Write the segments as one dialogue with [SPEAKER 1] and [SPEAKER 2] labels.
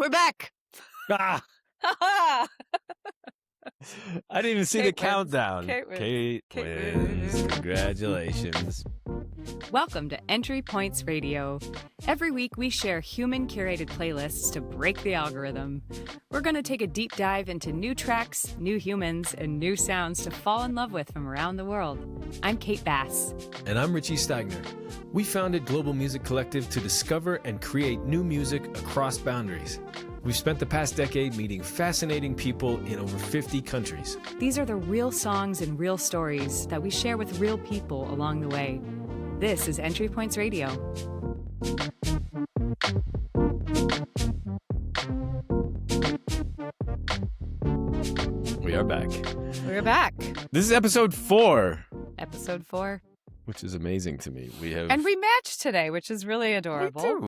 [SPEAKER 1] We're back.
[SPEAKER 2] Ah,
[SPEAKER 1] Ha
[SPEAKER 2] I didn't even see the
[SPEAKER 1] Kate wins.
[SPEAKER 2] countdown.
[SPEAKER 1] Kate wins.
[SPEAKER 2] Kate
[SPEAKER 1] Kate
[SPEAKER 2] wins.
[SPEAKER 1] wins.
[SPEAKER 2] Congratulations.
[SPEAKER 1] Welcome to Entry Points Radio. Every week we share human-curated playlists to break the algorithm. We're going to take a deep dive into new tracks, new humans, and new sounds to fall in love with from around the world. I'm Kate Bass.
[SPEAKER 2] And I'm Richie Steighner. We founded Global Music Collective to discover and create new music across boundaries. We've spent the past decade meeting fascinating people in over 50 countries.
[SPEAKER 1] These are the real songs and real stories that we share with real people along the way. This is Entry Points Radio.
[SPEAKER 2] We are back.
[SPEAKER 1] We're back.
[SPEAKER 2] This is episode 4.
[SPEAKER 1] Episode 4.
[SPEAKER 2] Which is amazing to me.
[SPEAKER 1] And we matched today, which is really adorable.
[SPEAKER 2] Me too.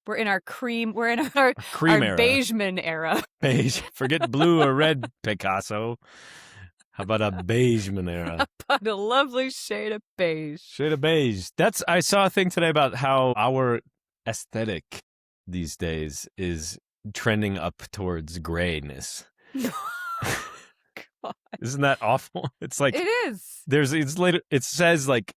[SPEAKER 1] We're in our cream era. Beigeman era.
[SPEAKER 2] Beige. Forget blue or red, Picasso. How about a Beigeman era?
[SPEAKER 1] How about a lovely shade of beige?
[SPEAKER 2] Shade of beige. I saw a thing today about how our aesthetic these days is trending up towards grayness.
[SPEAKER 1] God.
[SPEAKER 2] Isn't that awful? It's like
[SPEAKER 1] it is.
[SPEAKER 2] It says like,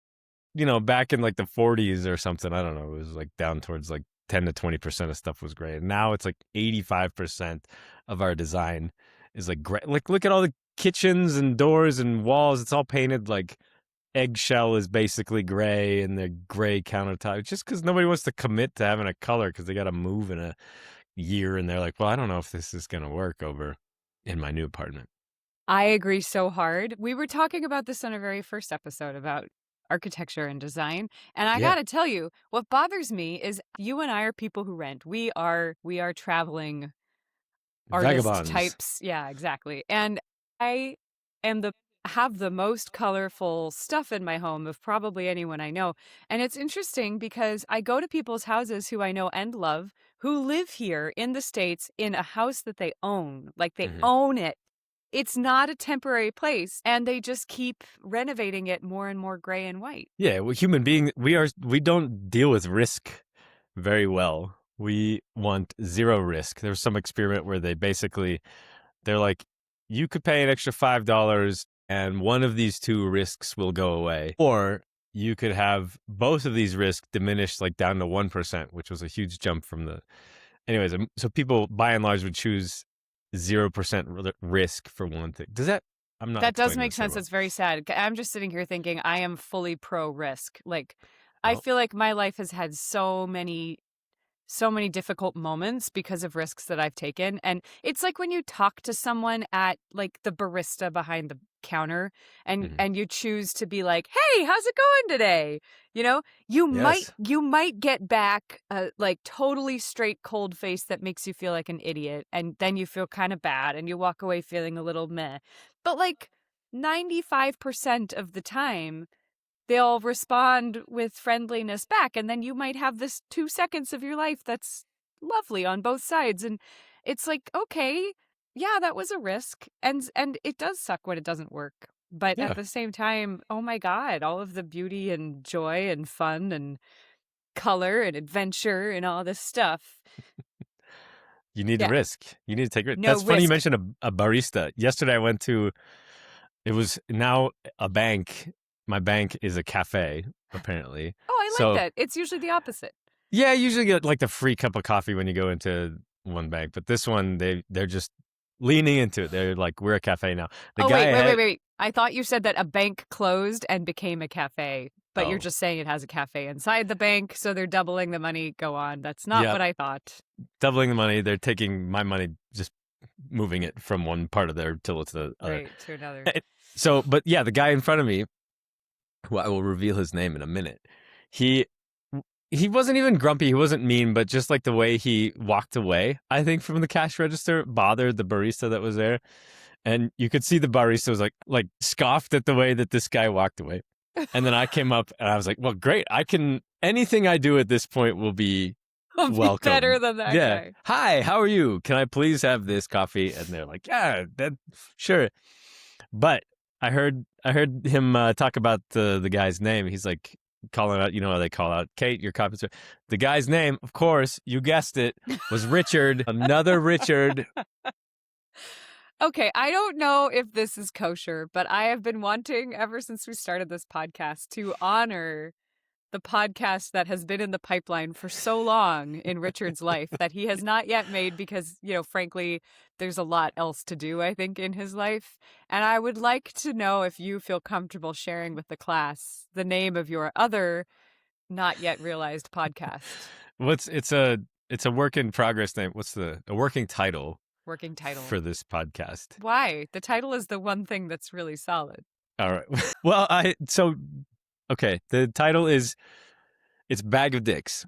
[SPEAKER 2] back in like the 40s or something. I don't know. It was like down towards like 10 to 20% of stuff was gray. And now it's like 85% of our design is like gray. Like look at all the kitchens and doors and walls. It's all painted like eggshell is basically gray and the gray countertop. It's just because nobody wants to commit to having a color because they got to move in a year. And they're like, well, I don't know if this is going to work over in my new apartment.
[SPEAKER 1] I agree so hard. We were talking about this on our very first episode about architecture and design. And I got to tell you, what bothers me is you and I are people who rent. We are traveling artist
[SPEAKER 2] Vagabonds.
[SPEAKER 1] Types. Yeah, exactly. And I have the most colorful stuff in my home of probably anyone I know. And it's interesting because I go to people's houses who I know and love who live here in the States in a house that they own. Like they own it. It's not a temporary place, and they just keep renovating it more and more gray and white. Yeah,
[SPEAKER 2] well, human beings, we don't deal with risk very well. We want zero risk. There was some experiment where they're like, you could pay an extra $5 and one of these two risks will go away. Or you could have both of these risks diminished like down to 1%, which was a huge jump from the... Anyways, so people by and large would choose 0% risk for one thing. That
[SPEAKER 1] does make sense. It's very sad. I'm just sitting here thinking I am fully pro risk. Like, I feel like my life has had so many difficult moments because of risks that I've taken. And it's like when you talk to someone at like the barista behind the counter and you choose to be like, hey, how's it going today? You might get back a like totally straight cold face that makes you feel like an idiot. And then you feel kind of bad and you walk away feeling a little meh. But like 95% of the time, they'll respond with friendliness back. And then you might have this 2 seconds of your life that's lovely on both sides. And it's like, okay, yeah, that was a risk. And it does suck when it doesn't work. But at the same time, oh my God, all of the beauty and joy and fun and color and adventure and all this stuff.
[SPEAKER 2] You need to risk. You need to take risk.
[SPEAKER 1] No
[SPEAKER 2] That's funny you
[SPEAKER 1] risk.
[SPEAKER 2] mentioned a barista. Yesterday I went to, it was now a bank. My bank is a cafe, apparently.
[SPEAKER 1] Oh, I like that. It's usually the opposite.
[SPEAKER 2] Yeah, I usually get like the free cup of coffee when you go into one bank. But this one, they're just leaning into it. They're like, we're a cafe now.
[SPEAKER 1] Wait. I thought you said that a bank closed and became a cafe. But you're just saying it has a cafe inside the bank, so they're doubling the money. Go on. That's not what I thought.
[SPEAKER 2] Doubling the money. They're taking my money, just moving it from one part of there till it's the other.
[SPEAKER 1] Right, to another.
[SPEAKER 2] So, but yeah, the guy in front of me, who I will reveal his name in a minute, he wasn't even grumpy. He wasn't mean, but just like the way he walked away, I think, from the cash register bothered the barista that was there. And you could see the barista was like scoffed at the way that this guy walked away. And then I came up and I was like, well, great. Anything I do at this point will be welcome.
[SPEAKER 1] Better than that guy.
[SPEAKER 2] Hi, how are you? Can I please have this coffee? And they're like, yeah, sure. But I heard him talk about the guy's name. He's like, calling out, you know how they call out, Kate, your copy. The guy's name, of course, you guessed it, was Richard. Another Richard.
[SPEAKER 1] Okay, I don't know if this is kosher, but I have been wanting ever since we started this podcast to honor the podcast that has been in the pipeline for so long in Richard's life that he has not yet made because, frankly, there's a lot else to do, I think, in his life. And I would like to know if you feel comfortable sharing with the class the name of your other not yet realized podcast.
[SPEAKER 2] It's a work in progress name. What's a working title?
[SPEAKER 1] Working title
[SPEAKER 2] for this podcast.
[SPEAKER 1] Why? The title is the one thing that's really solid.
[SPEAKER 2] All right. Well, okay. The title is it's Bag of Dicks.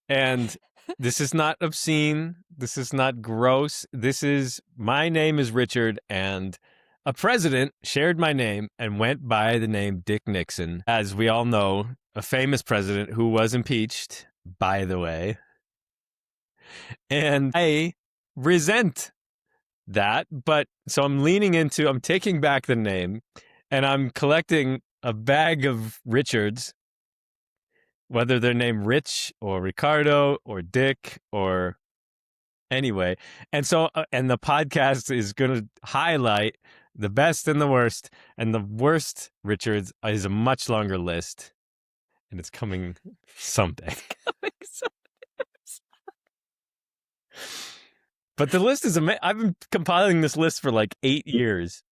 [SPEAKER 2] And this is not obscene. This is not gross. This is my name is Richard, and a president shared my name and went by the name Dick Nixon. As we all know, a famous president who was impeached, by the way. And I resent that, but so I'm taking back the name, and I'm collecting a bag of Richards, whether they're named Rich or Ricardo or Dick or anyway. And so, and the podcast is going to highlight the best and the worst, and the worst Richards is a much longer list, and it's coming someday. But the list is amazing. I've been compiling this list for like 8 years.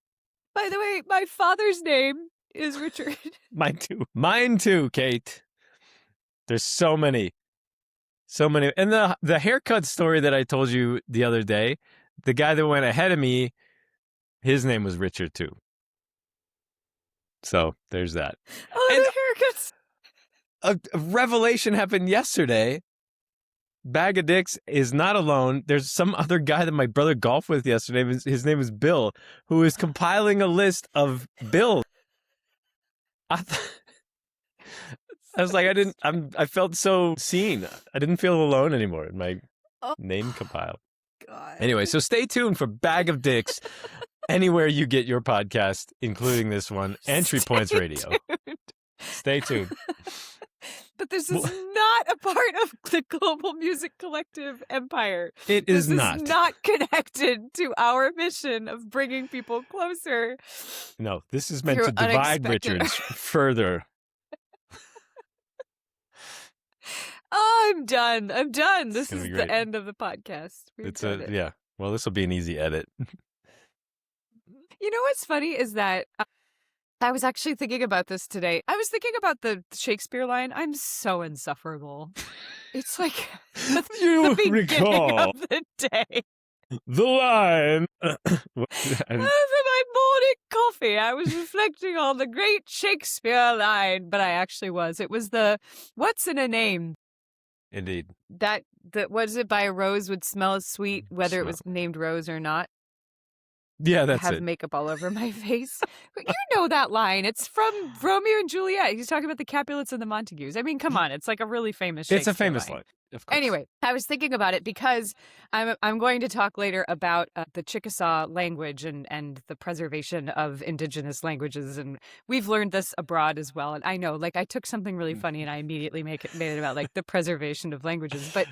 [SPEAKER 1] By the way, my father's name is Richard.
[SPEAKER 2] Mine too, Kate. There's so many. And the haircut story that I told you the other day, the guy that went ahead of me, his name was Richard too. So there's that.
[SPEAKER 1] Oh, and the
[SPEAKER 2] haircuts. A revelation happened yesterday. Bag of Dicks is not alone. There's some other guy that my brother golfed with yesterday. His name is Bill, who is compiling a list of Bill. I was like, I felt so seen. I didn't feel alone anymore in my name compile.
[SPEAKER 1] God.
[SPEAKER 2] Anyway, so stay tuned for Bag of Dicks anywhere you get your podcast, including this one, Entry Points Radio. Stay tuned.
[SPEAKER 1] But this is not a part of the Global Music Collective empire.
[SPEAKER 2] It is not.
[SPEAKER 1] This is not connected to our mission of bringing people closer.
[SPEAKER 2] No, this is meant to divide Richards further.
[SPEAKER 1] I'm done. This is the end of the podcast.
[SPEAKER 2] Yeah. Well, this will be an easy edit.
[SPEAKER 1] You know what's funny is that I was actually thinking about this today. I was thinking about the Shakespeare line, I'm so insufferable. It's like
[SPEAKER 2] you
[SPEAKER 1] the beginning
[SPEAKER 2] recall
[SPEAKER 1] of the day.
[SPEAKER 2] The line.
[SPEAKER 1] For my morning coffee, I was reflecting on the great Shakespeare line, but I actually was. It was the, what's in a name?
[SPEAKER 2] Indeed.
[SPEAKER 1] That was it by a rose would smell sweet, whether it was named Rose or not.
[SPEAKER 2] Yeah, that's
[SPEAKER 1] I have
[SPEAKER 2] it.
[SPEAKER 1] makeup all over my face. You know that line. It's from Romeo and Juliet. He's talking about the Capulets and the Montagues. I mean, come on. It's like a really famous Shakespeare
[SPEAKER 2] It's a famous line. Of course.
[SPEAKER 1] Anyway, I was thinking about it because I'm going to talk later about the Chickasaw language and the preservation of indigenous languages. And we've learned this abroad as well. And I know, like, I took something really funny and I immediately made it about, like, the preservation of languages. But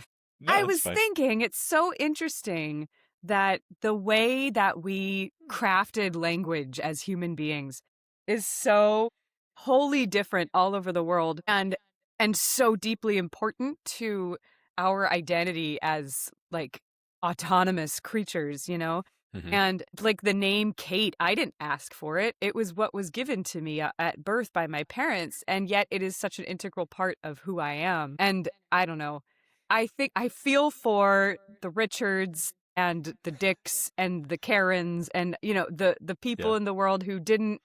[SPEAKER 1] I was thinking it's so interesting that the way that we crafted language as human beings is so wholly different all over the world and so deeply important to our identity as, like, autonomous creatures, you know? Mm-hmm. And, like, the name Kate, I didn't ask for it. It was what was given to me at birth by my parents, and yet it is such an integral part of who I am. And I don't know. I feel for the Richards and the Dicks and the Karens and, you know, the people in the world who didn't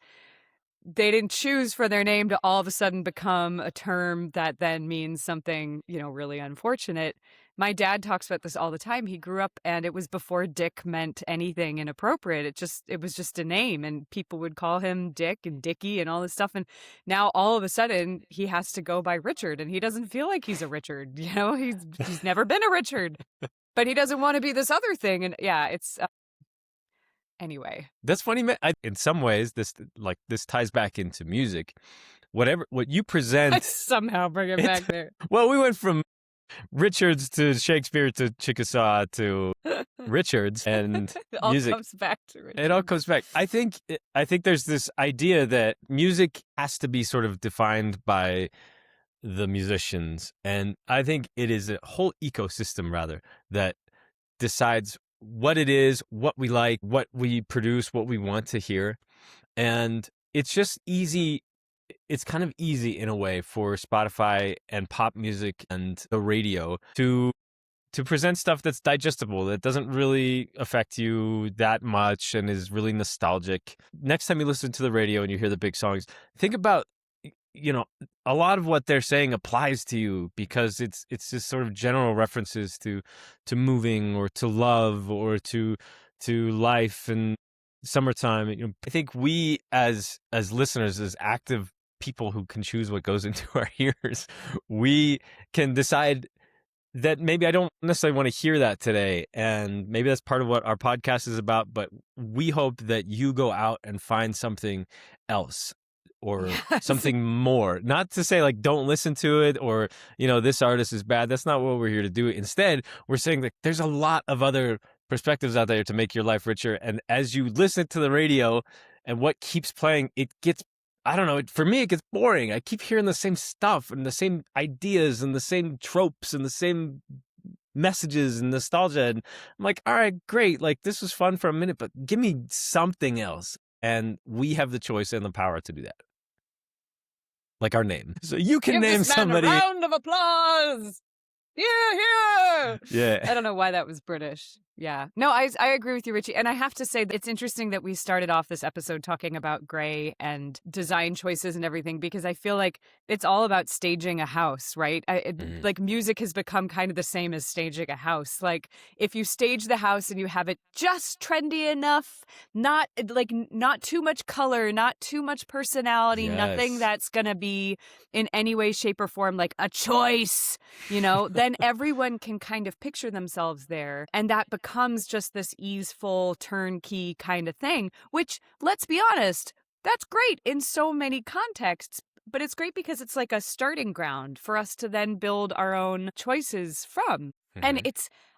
[SPEAKER 1] choose for their name to all of a sudden become a term that then means something, you know, really unfortunate. My dad talks about this all the time. He grew up and it was before Dick meant anything inappropriate. It was just a name and people would call him Dick and Dickie and all this stuff. And now all of a sudden he has to go by Richard and he doesn't feel like he's a Richard. You know, he's never been a Richard. But he doesn't want to be this other thing. And yeah, it's anyway.
[SPEAKER 2] That's funny. In some ways, this ties back into music. what you
[SPEAKER 1] I
[SPEAKER 2] present.
[SPEAKER 1] somehow bring it back there.
[SPEAKER 2] Well, we went from Richards to Shakespeare to Chickasaw to Richards and
[SPEAKER 1] It all
[SPEAKER 2] music.
[SPEAKER 1] comes back to
[SPEAKER 2] It all
[SPEAKER 1] Richards.
[SPEAKER 2] comes back. I think there's this idea that music has to be sort of defined by the musicians, and I think it is a whole ecosystem rather that decides what it is, what we like, what we produce, what we want to hear. And it's just easy. It's kind of easy in a way for Spotify and pop music and the radio to present stuff that's digestible, that doesn't really affect you that much and is really nostalgic. Next time you listen to the radio and you hear the big songs, think about, a lot of what they're saying applies to you because it's just sort of general references to moving or to love or to life and summertime. I think we as listeners, as active people who can choose what goes into our ears, we can decide that maybe I don't necessarily want to hear that today. And maybe that's part of what our podcast is about. But we hope that you go out and find something else or
[SPEAKER 1] Yes.
[SPEAKER 2] something more. Not to say like don't listen to it or, this artist is bad. That's not what we're here to do. Instead, we're saying that there's a lot of other perspectives out there to make your life richer. And as you listen to the radio and what keeps playing, it gets, I don't know, for me, it gets boring. I keep hearing the same stuff and the same ideas and the same tropes and the same messages and nostalgia. And I'm like, all right, great. Like, this was fun for a minute, but give me something else. And we have the choice and the power to do that. Like our name. So you can
[SPEAKER 1] Give
[SPEAKER 2] name
[SPEAKER 1] this man
[SPEAKER 2] somebody.
[SPEAKER 1] a round of applause. Yeah.
[SPEAKER 2] Yeah.
[SPEAKER 1] I don't know why that was British. Yeah. No, I agree with you, Richie. And I have to say that it's interesting that we started off this episode talking about gray and design choices and everything, because I feel like it's all about staging a house, right? Like music has become kind of the same as staging a house. Like if you stage the house and you have it just trendy enough, not too much color, not too much personality, nothing
[SPEAKER 2] Yes.
[SPEAKER 1] that's going to be in any way, shape, or form like a choice, then everyone can kind of picture themselves there. And that becomes just this easeful, turnkey kind of thing, which, let's be honest, that's great in so many contexts. But it's great because it's like a starting ground for us to then build our own choices from. And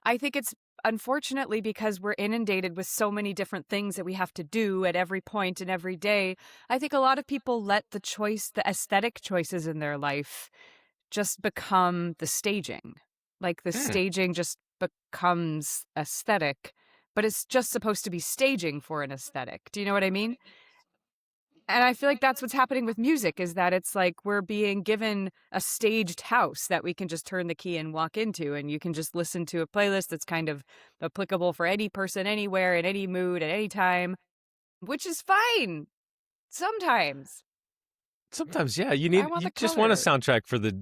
[SPEAKER 1] I think it's unfortunately because we're inundated with so many different things that we have to do at every point and every day. I think a lot of people let the aesthetic choices in their life just become the staging. Like the staging just becomes aesthetic, but it's just supposed to be staging for an aesthetic. Do you know what I mean? And I feel like that's what's happening with music, is that it's like we're being given a staged house that we can just turn the key and walk into, and you can just listen to a playlist that's kind of applicable for any person, anywhere, in any mood, at any time, which is fine sometimes.
[SPEAKER 2] Sometimes, yeah, you just want a soundtrack for the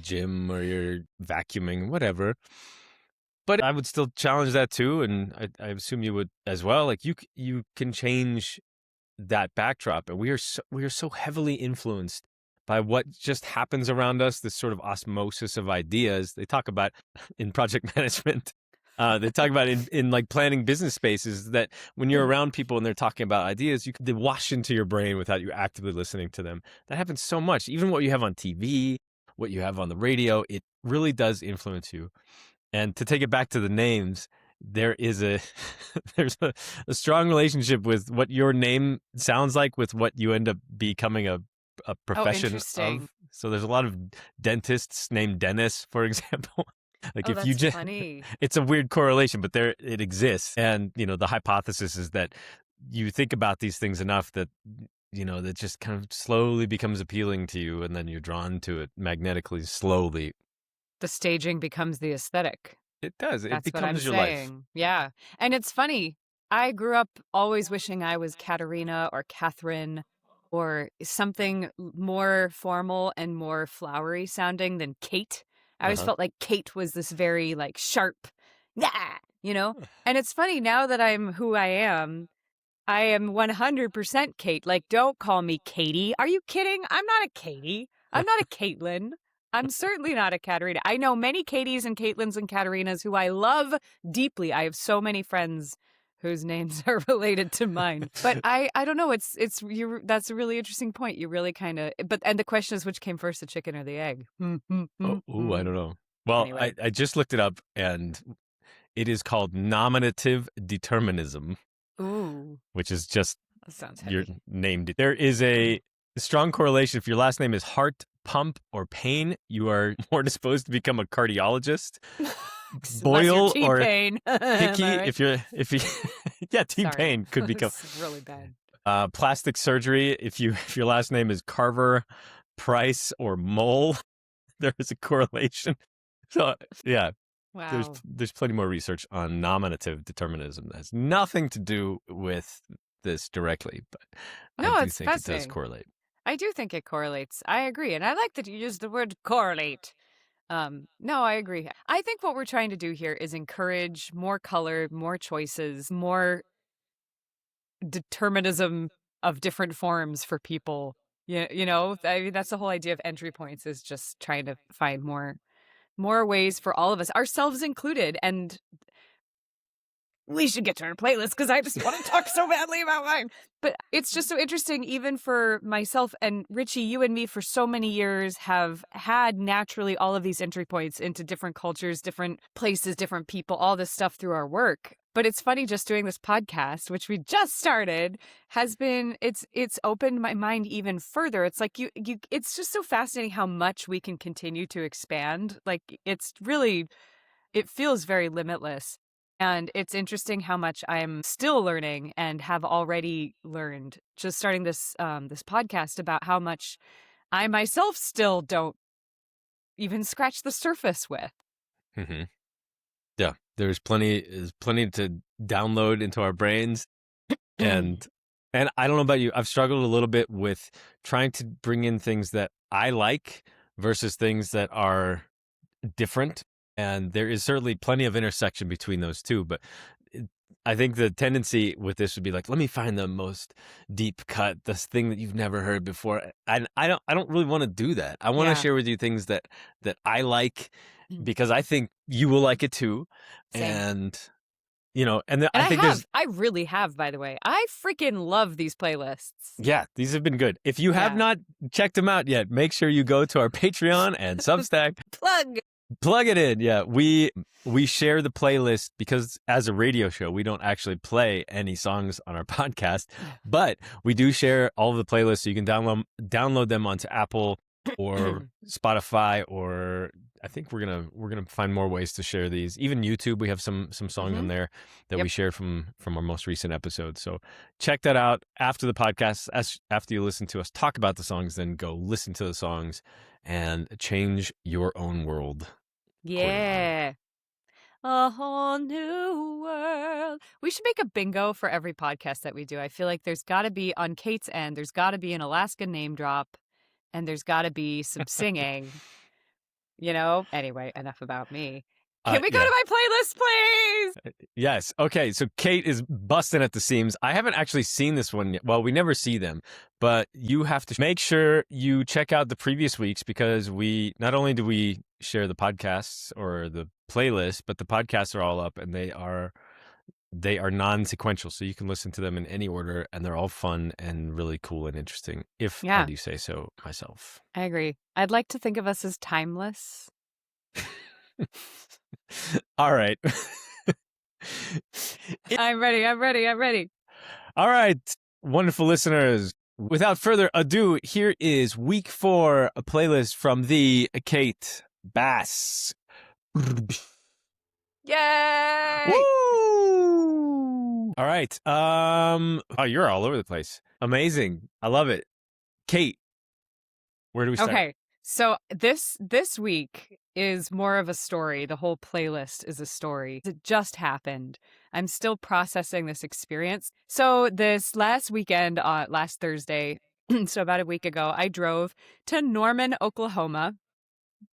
[SPEAKER 2] gym or your vacuuming, whatever. But I would still challenge that too, and I assume you would as well. Like you can change that backdrop, and we are so heavily influenced by what just happens around us. This sort of osmosis of ideas they talk about in project management. They talk about in like planning business spaces, that when you're around people and they're talking about ideas, they wash into your brain without you actively listening to them. That happens so much. Even what you have on TV, what you have on the radio, it really does influence you. And to take it back to the names, there is there's a strong relationship with what your name sounds like with what you end up becoming a profession of. So there's a lot of dentists named Dennis, for example. Like if you just,
[SPEAKER 1] funny.
[SPEAKER 2] It's a weird correlation, but it exists. And, the hypothesis is that you think about these things enough that, that just kind of slowly becomes appealing to you. And then you're drawn to it magnetically, slowly.
[SPEAKER 1] The staging becomes the aesthetic.
[SPEAKER 2] It does. It
[SPEAKER 1] That's
[SPEAKER 2] becomes your
[SPEAKER 1] saying.
[SPEAKER 2] life.
[SPEAKER 1] Yeah. And it's funny. I grew up always wishing I was Katerina or Catherine or something more formal and more flowery sounding than Kate. I always felt like Kate was this very like sharp, And it's funny, now that I'm who I am 100% Kate. Like, don't call me Katie. Are you kidding? I'm not a Katie. I'm not a Caitlin. I'm certainly not a Katerina. I know many Katies and Caitlins and Katerinas who I love deeply. I have so many friends whose names are related to mine. But I don't know. That's a really interesting point. You really kind of, and the question is, which came first, the chicken or the egg?
[SPEAKER 2] Oh, I don't know. Well,
[SPEAKER 1] Anyway.
[SPEAKER 2] I just looked it up, and it is called nominative determinism.
[SPEAKER 1] Ooh,
[SPEAKER 2] which is just
[SPEAKER 1] that sounds
[SPEAKER 2] your
[SPEAKER 1] heavy.
[SPEAKER 2] name. There is a strong correlation. If your last name is Heart, Pump, or Pain, you are more disposed to become a cardiologist.
[SPEAKER 1] Unless you're
[SPEAKER 2] Boyle or
[SPEAKER 1] T-Pain. Am I
[SPEAKER 2] Hickey,
[SPEAKER 1] right?
[SPEAKER 2] if you yeah,
[SPEAKER 1] Sorry.
[SPEAKER 2] T-Pain could become
[SPEAKER 1] It's really bad.
[SPEAKER 2] plastic surgery. If your last name is Carver, Price, or Mole, there is a correlation. So yeah,
[SPEAKER 1] Wow.
[SPEAKER 2] there's plenty more research on nominative determinism that has nothing to do with this directly, but I
[SPEAKER 1] No,
[SPEAKER 2] do
[SPEAKER 1] it's
[SPEAKER 2] think it does
[SPEAKER 1] fascinating.
[SPEAKER 2] correlate.
[SPEAKER 1] I do think it correlates. I agree. And I like that you use the word correlate. No, I agree. I think what we're trying to do here is encourage more color, more choices, more determinism of different forms for people. You know, I mean, that's the whole idea of entry points, is just trying to find more ways for all of us, ourselves included. And we should get to our playlist because I just want to talk so badly about mine. But it's just so interesting, even for myself and Richie, you and me for so many years have had naturally all of these entry points into different cultures, different places, different people, all this stuff through our work. But it's funny, just doing this podcast, which we just started, has been, it's opened my mind even further. It's like it's just so fascinating how much we can continue to expand. Like it's really, it feels very limitless. And it's interesting how much I'm still learning and have already learned just starting this podcast, about how much I myself still don't even scratch the surface with.
[SPEAKER 2] Mm-hmm. Yeah, there's plenty to download into our brains, and I don't know about you, I've struggled a little bit with trying to bring in things that I like versus things that are different, and there is certainly plenty of intersection between those two, but I think the tendency with this would be like, let me find the most deep cut, this thing that you've never heard before. And I don't really want to do that. I want to
[SPEAKER 1] Yeah.
[SPEAKER 2] share with you things that I like, because I think you will like it too.
[SPEAKER 1] Same.
[SPEAKER 2] And and
[SPEAKER 1] And
[SPEAKER 2] I think there's
[SPEAKER 1] I really have, by the way. I freaking love these playlists.
[SPEAKER 2] yeah, these have been good. If you have
[SPEAKER 1] Yeah.
[SPEAKER 2] not checked them out yet, make sure you go to our Patreon and Substack. Plug it in. Yeah, we share the playlist because as a radio show, we don't actually play any songs on our podcast, but we do share all of the playlists, so you can download them onto Apple or Spotify, or I think we're gonna find more ways to share these. Even YouTube, we have some songs on there that we share from our most recent episode. So check that out after the podcast. After you listen to us talk about the songs, then go listen to the songs and change your own world.
[SPEAKER 1] Yeah. A whole new world. We should make a bingo for every podcast that we do. I feel like there's got to be, on Kate's end, there's got to be an Alaska name drop, and there's got to be some singing. Anyway, enough about me. Can we go
[SPEAKER 2] Yeah.
[SPEAKER 1] to my playlist, please?
[SPEAKER 2] Yes. Okay. So Kate is busting at the seams. I haven't actually seen this one yet. Well, we never see them, but you have to make sure you check out the previous weeks, because not only do we share the podcasts or the playlist, but the podcasts are all up, and they are non-sequential, so you can listen to them in any order, and they're all fun and really cool and interesting, if I do say so myself.
[SPEAKER 1] I agree. I'd like to think of us as timeless.
[SPEAKER 2] All right.
[SPEAKER 1] I'm ready.
[SPEAKER 2] All right, wonderful listeners. Without further ado, here is week 4, a playlist from the Kate Bass.
[SPEAKER 1] Yay!
[SPEAKER 2] Woo! All right. Oh, you're all over the place. Amazing. I love it. Kate, where do we start?
[SPEAKER 1] Okay. So this week is more of a story. The whole playlist is a story. It just happened. I'm still processing this experience. So this last weekend, last Thursday, so about a week ago, I drove to Norman, Oklahoma,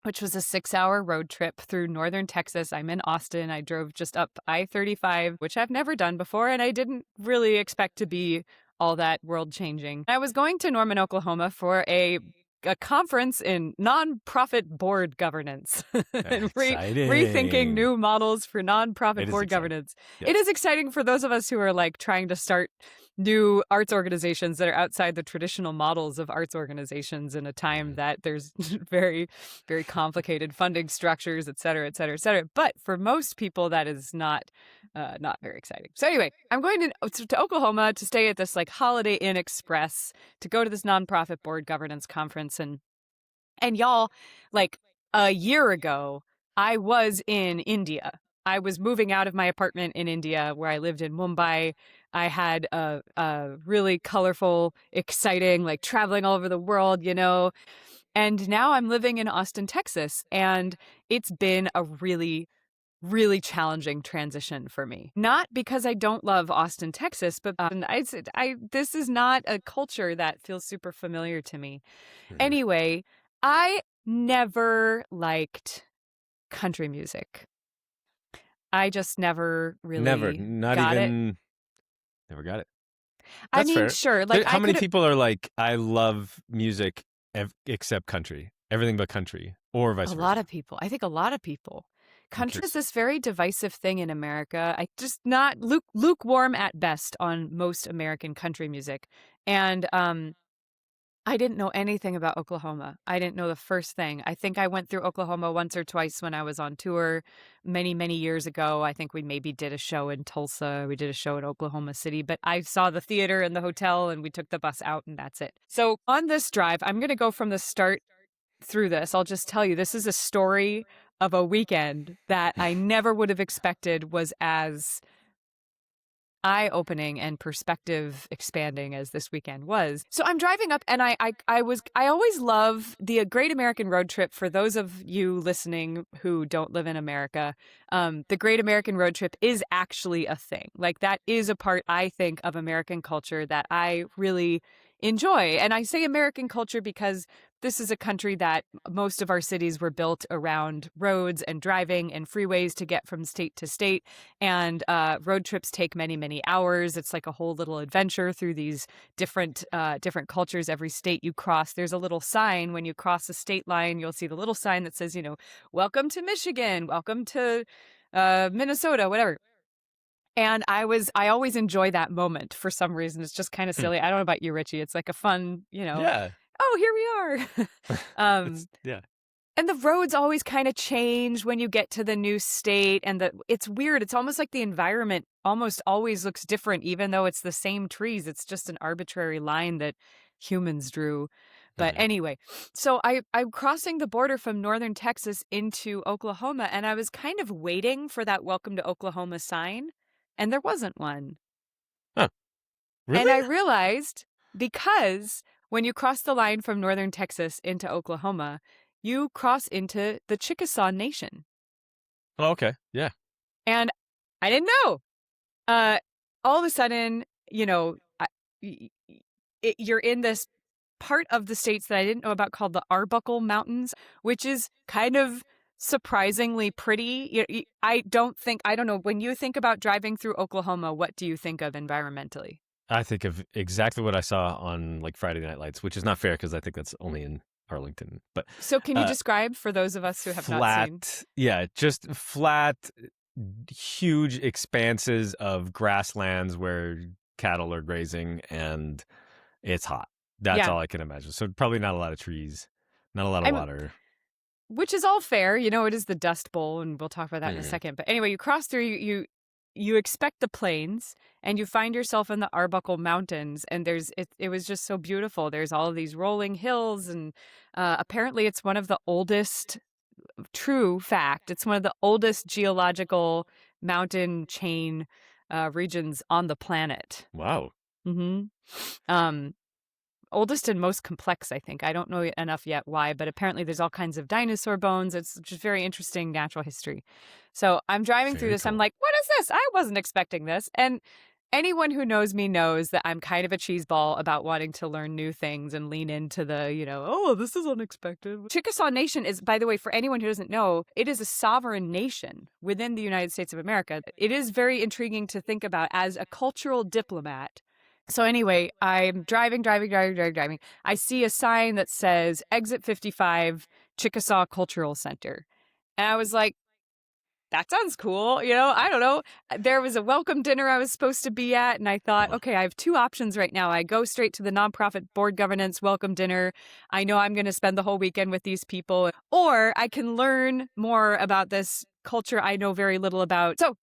[SPEAKER 1] which was a 6-hour road trip through northern Texas. I'm in Austin. I drove just up I-35, which I've never done before, and I didn't really expect to be all that world-changing. I was going to Norman, Oklahoma for a a conference in nonprofit board governance and
[SPEAKER 2] Exciting.
[SPEAKER 1] rethinking new models for nonprofit board
[SPEAKER 2] exciting.
[SPEAKER 1] governance.
[SPEAKER 2] Yes.
[SPEAKER 1] It is exciting for those of us who are like trying to start new arts organizations that are outside the traditional models of arts organizations in a time that there's very, very complicated funding structures, et cetera, et cetera, et cetera. But for most people, that is not very exciting. So anyway, I'm going to Oklahoma to stay at this like Holiday Inn Express to go to this nonprofit board governance conference. And y'all, like a year ago, I was in India. I was moving out of my apartment in India where I lived in Mumbai. I had a really colorful, exciting, like traveling all over the world, you know. And now I'm living in Austin, Texas. And it's been a really, really challenging transition for me. Not because I don't love Austin, Texas, but this is not a culture that feels super familiar to me. Anyway, I never liked country music. I just never really
[SPEAKER 2] Never. Not
[SPEAKER 1] got
[SPEAKER 2] even.
[SPEAKER 1] it.
[SPEAKER 2] Never got it.
[SPEAKER 1] I
[SPEAKER 2] That's
[SPEAKER 1] mean,
[SPEAKER 2] fair.
[SPEAKER 1] sure. Like,
[SPEAKER 2] How many people are like, I love music except country, everything but country, or vice versa?
[SPEAKER 1] A lot of people. I think a lot of people. Country is this very divisive thing in America. I just not lukewarm at best on most American country music. And I didn't know anything about Oklahoma. I didn't know the first thing. I think I went through Oklahoma once or twice when I was on tour many, many years ago. I think we maybe did a show in Tulsa. We did a show in Oklahoma City, but I saw the theater and the hotel and we took the bus out and that's it. So on this drive, I'm going to go from the start through this. I'll just tell you, this is a story of a weekend that I never would have expected was as eye-opening and perspective expanding as this weekend was. So I'm driving up and I always love the Great American Road Trip. For those of you listening who don't live in America, the Great American Road Trip is actually a thing. Like that is a part, I think, of American culture that I really enjoy. And I say American culture because this is a country that most of our cities were built around roads and driving and freeways to get from state to state. And road trips take many, many hours. It's like a whole little adventure through these different cultures. Every state you cross, there's a little sign when you cross a state line. You'll see the little sign that says, you know, welcome to Michigan, welcome to Minnesota, whatever. And I always enjoy that moment for some reason. It's just kind of silly. I don't know about you, Richie. It's like a fun, you know,
[SPEAKER 2] Yeah.
[SPEAKER 1] oh, here we are.
[SPEAKER 2] Yeah.
[SPEAKER 1] And the roads always kind of change when you get to the new state. And it's weird. It's almost like the environment almost always looks different, even though it's the same trees. It's just an arbitrary line that humans drew. But anyway, so I'm crossing the border from northern Texas into Oklahoma, and I was kind of waiting for that Welcome to Oklahoma sign, and there wasn't one.
[SPEAKER 2] Huh. Really?
[SPEAKER 1] And I realized because when you cross the line from northern Texas into Oklahoma, you cross into the Chickasaw Nation.
[SPEAKER 2] Oh, okay. Yeah.
[SPEAKER 1] And I didn't know. All of a sudden, you know, you're in this part of the states that I didn't know about called the Arbuckle Mountains, which is kind of surprisingly pretty. I don't know. When you think about driving through Oklahoma, what do you think of environmentally?
[SPEAKER 2] I think of exactly what I saw on like Friday Night Lights, which is not fair because I think that's only in Arlington. But
[SPEAKER 1] so can you describe for those of us who have not seen?
[SPEAKER 2] Yeah, just flat, huge expanses of grasslands where cattle are grazing, and it's hot. That's all I can imagine. So probably not a lot of trees, not a lot of water.
[SPEAKER 1] Which is all fair. You know, it is the Dust Bowl, and we'll talk about that in a second. But anyway, you cross through, you expect the plains, and you find yourself in the Arbuckle Mountains, and it was just so beautiful. There's all of these rolling hills, and apparently it's one of the oldest, true fact, it's one of the oldest geological mountain chain regions on the planet.
[SPEAKER 2] Wow.
[SPEAKER 1] Mm-hmm. Oldest and most complex, I think. I don't know enough yet why, but apparently there's all kinds of dinosaur bones. It's just very interesting natural history. So I'm driving through this. Cool. I'm like, what is this? I wasn't expecting this. And anyone who knows me knows that I'm kind of a cheeseball about wanting to learn new things and lean into the, oh, this is unexpected. Chickasaw Nation is, by the way, for anyone who doesn't know, it is a sovereign nation within the United States of America. It is very intriguing to think about as a cultural diplomat. So anyway, I'm driving. I see a sign that says exit 55, Chickasaw Cultural Center. And I was like, that sounds cool. I don't know. There was a welcome dinner I was supposed to be at, and I thought,
[SPEAKER 2] Uh-huh.
[SPEAKER 1] okay, I have two options right now. I go straight to the nonprofit board governance welcome dinner. I know I'm going to spend the whole weekend with these people, or I can learn more about this culture I know very little about. So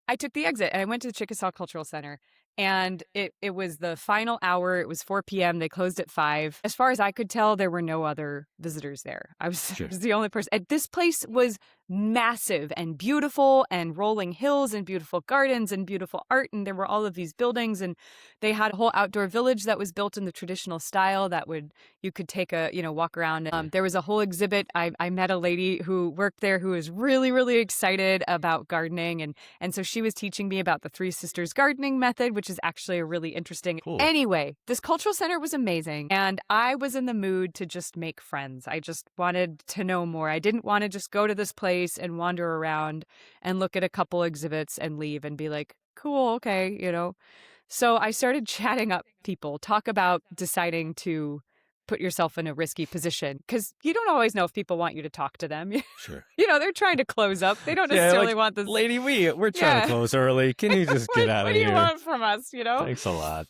[SPEAKER 1] I took the exit and I went to the Chickasaw Cultural Center. And it was the final hour. It was 4 p.m. They closed at 5. As far as I could tell, there were no other visitors there. I was, I
[SPEAKER 2] Sure.
[SPEAKER 1] was the only person. And this place was massive and beautiful, and rolling hills and beautiful gardens and beautiful art. And there were all of these buildings, and they had a whole outdoor village that was built in the traditional style that you could take walk around. There was a whole exhibit. I met a lady who worked there who was really, really excited about gardening. And so she was teaching me about the Three Sisters gardening method, which is actually a really interesting.
[SPEAKER 2] Cool.
[SPEAKER 1] Anyway, this cultural center was amazing. And I was in the mood to just make friends. I just wanted to know more. I didn't want to just go to this place and wander around and look at a couple exhibits and leave and be like, cool, okay. So I started chatting up people, talk about deciding to put yourself in a risky position, because you don't always know if people want you to talk to them.
[SPEAKER 2] Sure.
[SPEAKER 1] They're trying to close up. They don't necessarily want this.
[SPEAKER 2] Lady, we're trying to close early. Can you just get out
[SPEAKER 1] What
[SPEAKER 2] of
[SPEAKER 1] do
[SPEAKER 2] here?
[SPEAKER 1] you want from us?
[SPEAKER 2] Thanks a lot.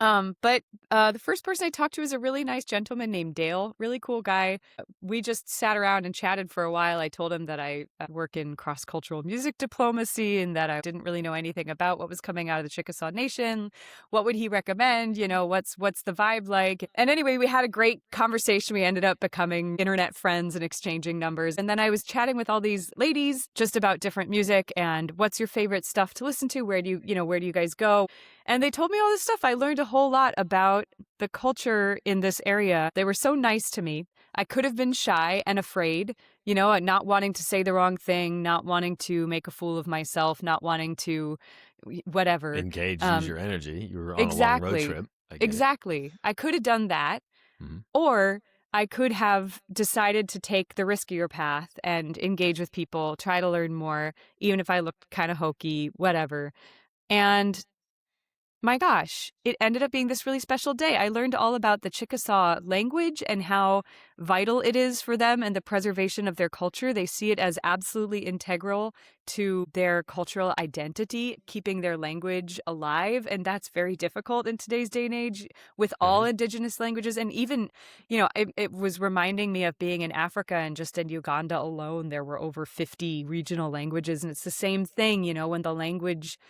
[SPEAKER 1] But the first person I talked to was a really nice gentleman named Dale, really cool guy. We just sat around and chatted for a while. I told him that I work in cross-cultural music diplomacy and that I didn't really know anything about what was coming out of the Chickasaw Nation. What would he recommend? What's the vibe like? And anyway, we had a great conversation. We ended up becoming internet friends and exchanging numbers. And then I was chatting with all these ladies just about different music and what's your favorite stuff to listen to? Where do you guys go? And they told me all this stuff. I learned a whole lot about the culture in this area. They were so nice to me. I could have been shy and afraid, not wanting to say the wrong thing, not wanting to make a fool of myself, not wanting to whatever.
[SPEAKER 2] Engage, use your energy. You were on
[SPEAKER 1] exactly,
[SPEAKER 2] a long road trip. I get
[SPEAKER 1] exactly. I could have done that.
[SPEAKER 2] Mm-hmm.
[SPEAKER 1] Or I could have decided to take the riskier path and engage with people, try to learn more, even if I looked kind of hokey, whatever. And my gosh, it ended up being this really special day. I learned all about the Chickasaw language and how vital it is for them and the preservation of their culture. They see it as absolutely integral to their cultural identity, keeping their language alive. And that's very difficult in today's day and age with all indigenous languages. And even, it was reminding me of being in Africa, and just in Uganda alone, there were over 50 regional languages. And it's the same thing, when the language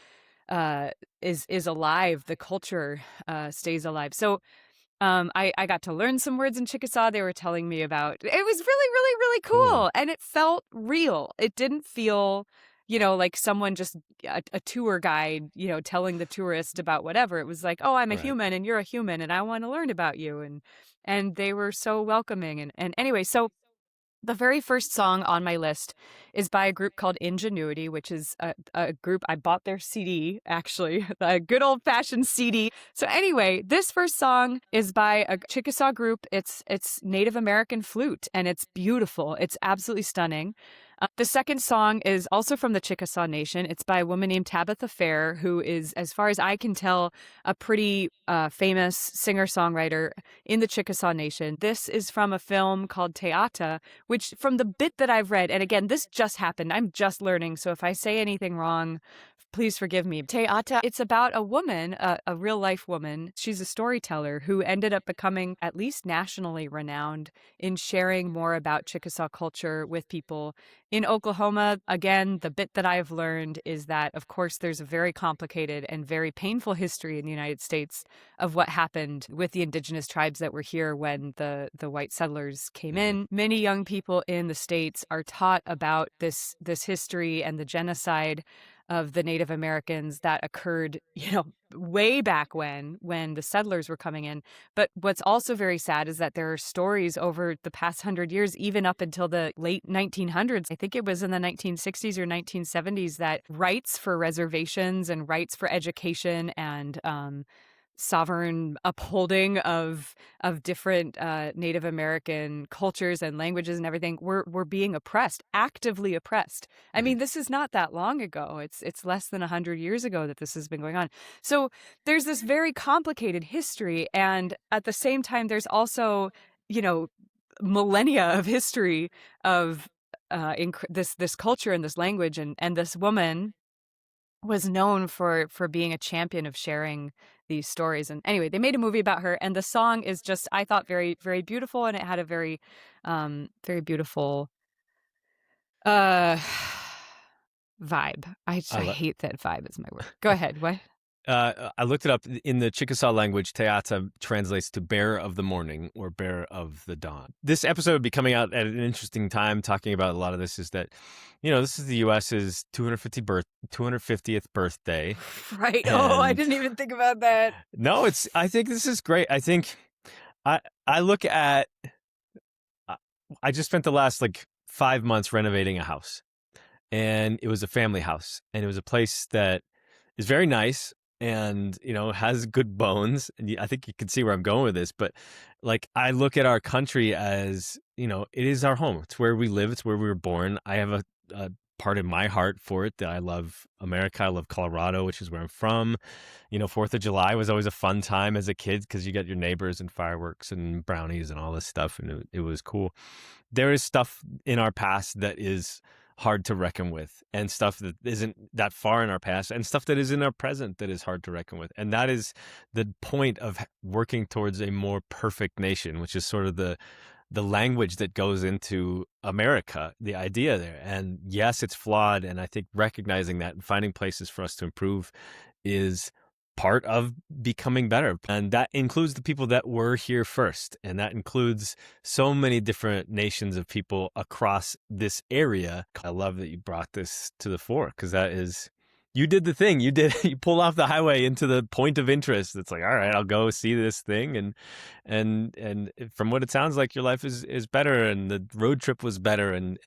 [SPEAKER 1] is alive, the culture stays alive. So I got to learn some words in Chickasaw. They were telling me about. It was really, really, really cool, and it felt real. It didn't feel, like someone just a tour guide, telling the tourist about whatever. It was like, oh, I'm a human, and you're a human, and I want to learn about you, and they were so welcoming. And anyway, so. The very first song on my list is by a group called Ingenuity, which is a group. I bought their CD, actually, a good old-fashioned CD. So anyway, this first song is by a Chickasaw group. It's Native American flute, and it's beautiful. It's absolutely stunning. The second song is also from the Chickasaw Nation. It's by a woman named Tabitha Fair, who is, as far as I can tell, a pretty famous singer-songwriter in the Chickasaw Nation. This is from a film called Teata, which, from the bit that I've read, and again, this just happened. I'm just learning, so if I say anything wrong, please forgive me. Teata, it's about a woman, a real-life woman. She's a storyteller who ended up becoming at least nationally renowned in sharing more about Chickasaw culture with people. In Oklahoma, again, the bit that I've learned is that, of course, there's a very complicated and very painful history in the United States of what happened with the indigenous tribes that were here when the white settlers came in. Many young people in the States are taught about this history and the genocide of the Native Americans that occurred, way back when the settlers were coming in. But what's also very sad is that there are stories over the past 100 years, even up until the late 1900s. I think it was in the 1960s or 1970s that rights for reservations and rights for education and sovereign upholding of different Native American cultures and languages and everything, were being oppressed, actively oppressed. I mean, this is not that long ago. It's less than 100 years ago that this has been going on. So there's this very complicated history, and at the same time, there's also, you know, millennia of history of this culture and this language, and this woman was known for being a champion of sharing these stories. And anyway, they made a movie about her, and the song is just, I thought, very, very beautiful, and it had a very very beautiful uh vibe. I hate that vibe is my word. Go ahead. What?
[SPEAKER 2] I looked it up. In the Chickasaw language, Teata translates to bearer of the morning or bearer of the dawn. This episode would be coming out at an interesting time, talking about a lot of this, is that, you know, this is the U.S.'s 250th birthday.
[SPEAKER 1] Right. Oh, I didn't even think about that.
[SPEAKER 2] No, I think this is great. I think I look at, I just spent the last like 5 months renovating a house, and it was a family house, and it was a place that is very nice and, you know, has good bones. And I think you can see where I'm going with this, but like, I look at our country as, you know, it is our home. It's where we live. It's where we were born. I have a part in my heart for it, that I love America. I love Colorado, which is where I'm from. You know, 4th of July was always a fun time as a kid, because you got your neighbors and fireworks and brownies and all this stuff. And it was cool. There is stuff in our past that is hard to reckon with, and stuff that isn't that far in our past, and stuff that is in our present that is hard to reckon with. And that is the point of working towards a more perfect nation, which is sort of the language that goes into America, the idea there. And yes, it's flawed. And I think recognizing that and finding places for us to improve is part of becoming better. And that includes the people that were here first. And that includes so many different nations of people across this area. I love that you brought this to the fore, because that is, you did the thing. You pull off the highway into the point of interest. It's like, all right, I'll go see this thing. And from what it sounds like, your life is better, and the road trip was better. And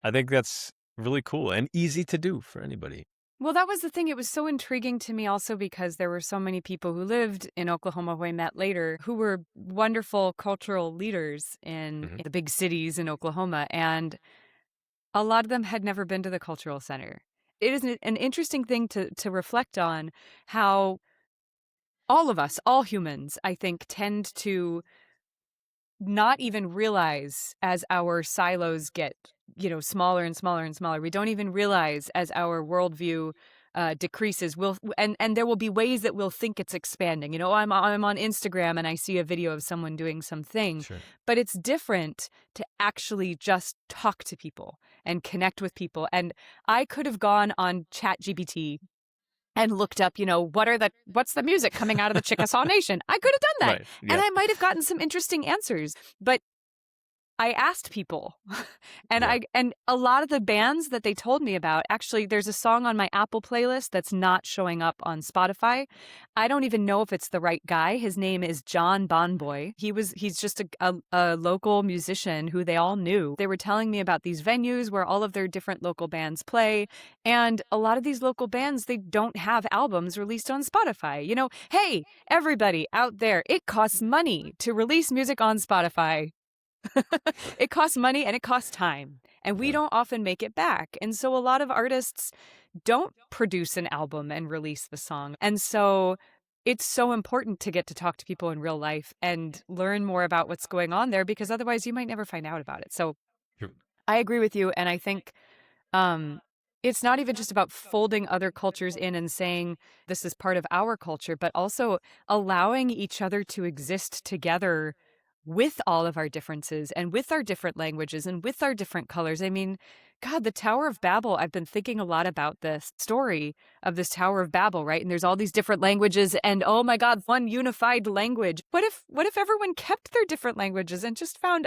[SPEAKER 2] I think that's really cool and easy to do for anybody.
[SPEAKER 1] Well, that was the thing. It was so intriguing to me also because there were so many people who lived in Oklahoma who I met later who were wonderful cultural leaders in the big cities in Oklahoma. And a lot of them had never been to the cultural center. It is an interesting thing to reflect on, how all of us, all humans, I think, tend to not even realize as our silos get, you know, smaller and smaller and smaller. We don't even realize as our worldview decreases. And there will be ways that we'll think it's expanding. You know, I'm on Instagram and I see a video of someone doing something,
[SPEAKER 2] Sure.
[SPEAKER 1] But it's different to actually just talk to people and connect with people. And I could have gone on ChatGPT and looked up, you know, what's the music coming out of the Chickasaw Nation? I could have done that.
[SPEAKER 2] Right. Yeah.
[SPEAKER 1] And I might have gotten some interesting answers, but I asked people and a lot of the bands that they told me about, actually, there's a song on my Apple playlist that's not showing up on Spotify. I don't even know if it's the right guy. His name is John Bonboy. He's just a local musician who they all knew. They were telling me about these venues where all of their different local bands play. And a lot of these local bands, they don't have albums released on Spotify. You know, hey, everybody out there, it costs money to release music on Spotify. It costs money and it costs time, and we don't often make it back. And so a lot of artists don't produce an album and release the song. And so it's so important to get to talk to people in real life and learn more about what's going on there, because otherwise you might never find out about it. So I agree with you. And I think it's not even just about folding other cultures in and saying this is part of our culture, but also allowing each other to exist together with all of our differences and with our different languages and with our different colors. I mean, God, the Tower of Babel, I've been thinking a lot about this story of this Tower of Babel, right? And there's all these different languages and, oh my God, one unified language. What if everyone kept their different languages and just found,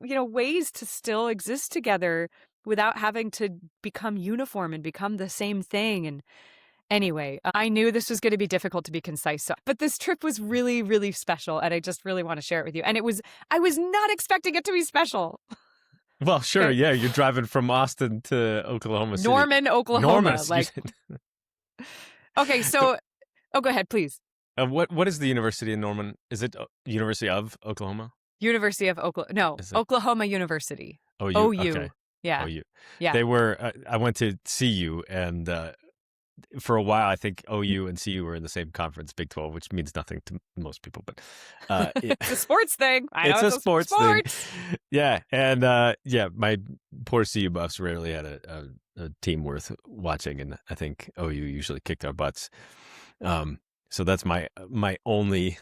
[SPEAKER 1] you know, ways to still exist together without having to become uniform and become the same thing? And anyway, I knew this was going to be difficult to be concise, but this trip was really, really special, and I just really want to share it with you. And I was not expecting it to be special.
[SPEAKER 2] Well, sure, yeah, you're driving from Austin to Oklahoma City.
[SPEAKER 1] Norman, Oklahoma. Okay, so, go ahead, please.
[SPEAKER 2] What is the University in Norman? Is it University of Oklahoma?
[SPEAKER 1] University of Oklahoma. No,
[SPEAKER 2] Is it
[SPEAKER 1] Oklahoma University.
[SPEAKER 2] OU? Okay,
[SPEAKER 1] OU. Yeah.
[SPEAKER 2] OU.
[SPEAKER 1] Yeah.
[SPEAKER 2] They were. I went to CU, and for a while, I think OU and CU were in the same conference, Big 12, which means nothing to most people, but
[SPEAKER 1] It's a sports thing. I know
[SPEAKER 2] it's a
[SPEAKER 1] it's
[SPEAKER 2] sports thing.
[SPEAKER 1] sports.
[SPEAKER 2] Yeah, and yeah, my poor CU buffs rarely had a team worth watching, and I think OU usually kicked our butts. So that's my only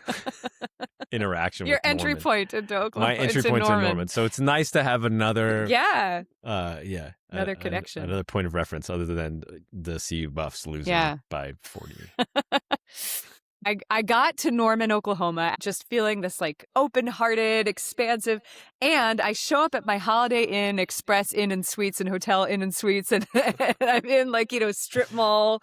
[SPEAKER 2] interaction
[SPEAKER 1] Your
[SPEAKER 2] with
[SPEAKER 1] entry
[SPEAKER 2] Norman.
[SPEAKER 1] point into Oklahoma.
[SPEAKER 2] My entry point to Norman. So it's nice to have another
[SPEAKER 1] another connection.
[SPEAKER 2] another point of reference other than the CU buffs losing by 40.
[SPEAKER 1] I got to Norman, Oklahoma, just feeling this like open-hearted, expansive, and I show up at my Holiday Inn Express Inn and Suites and Hotel Inn and Suites, and I'm in like, strip mall,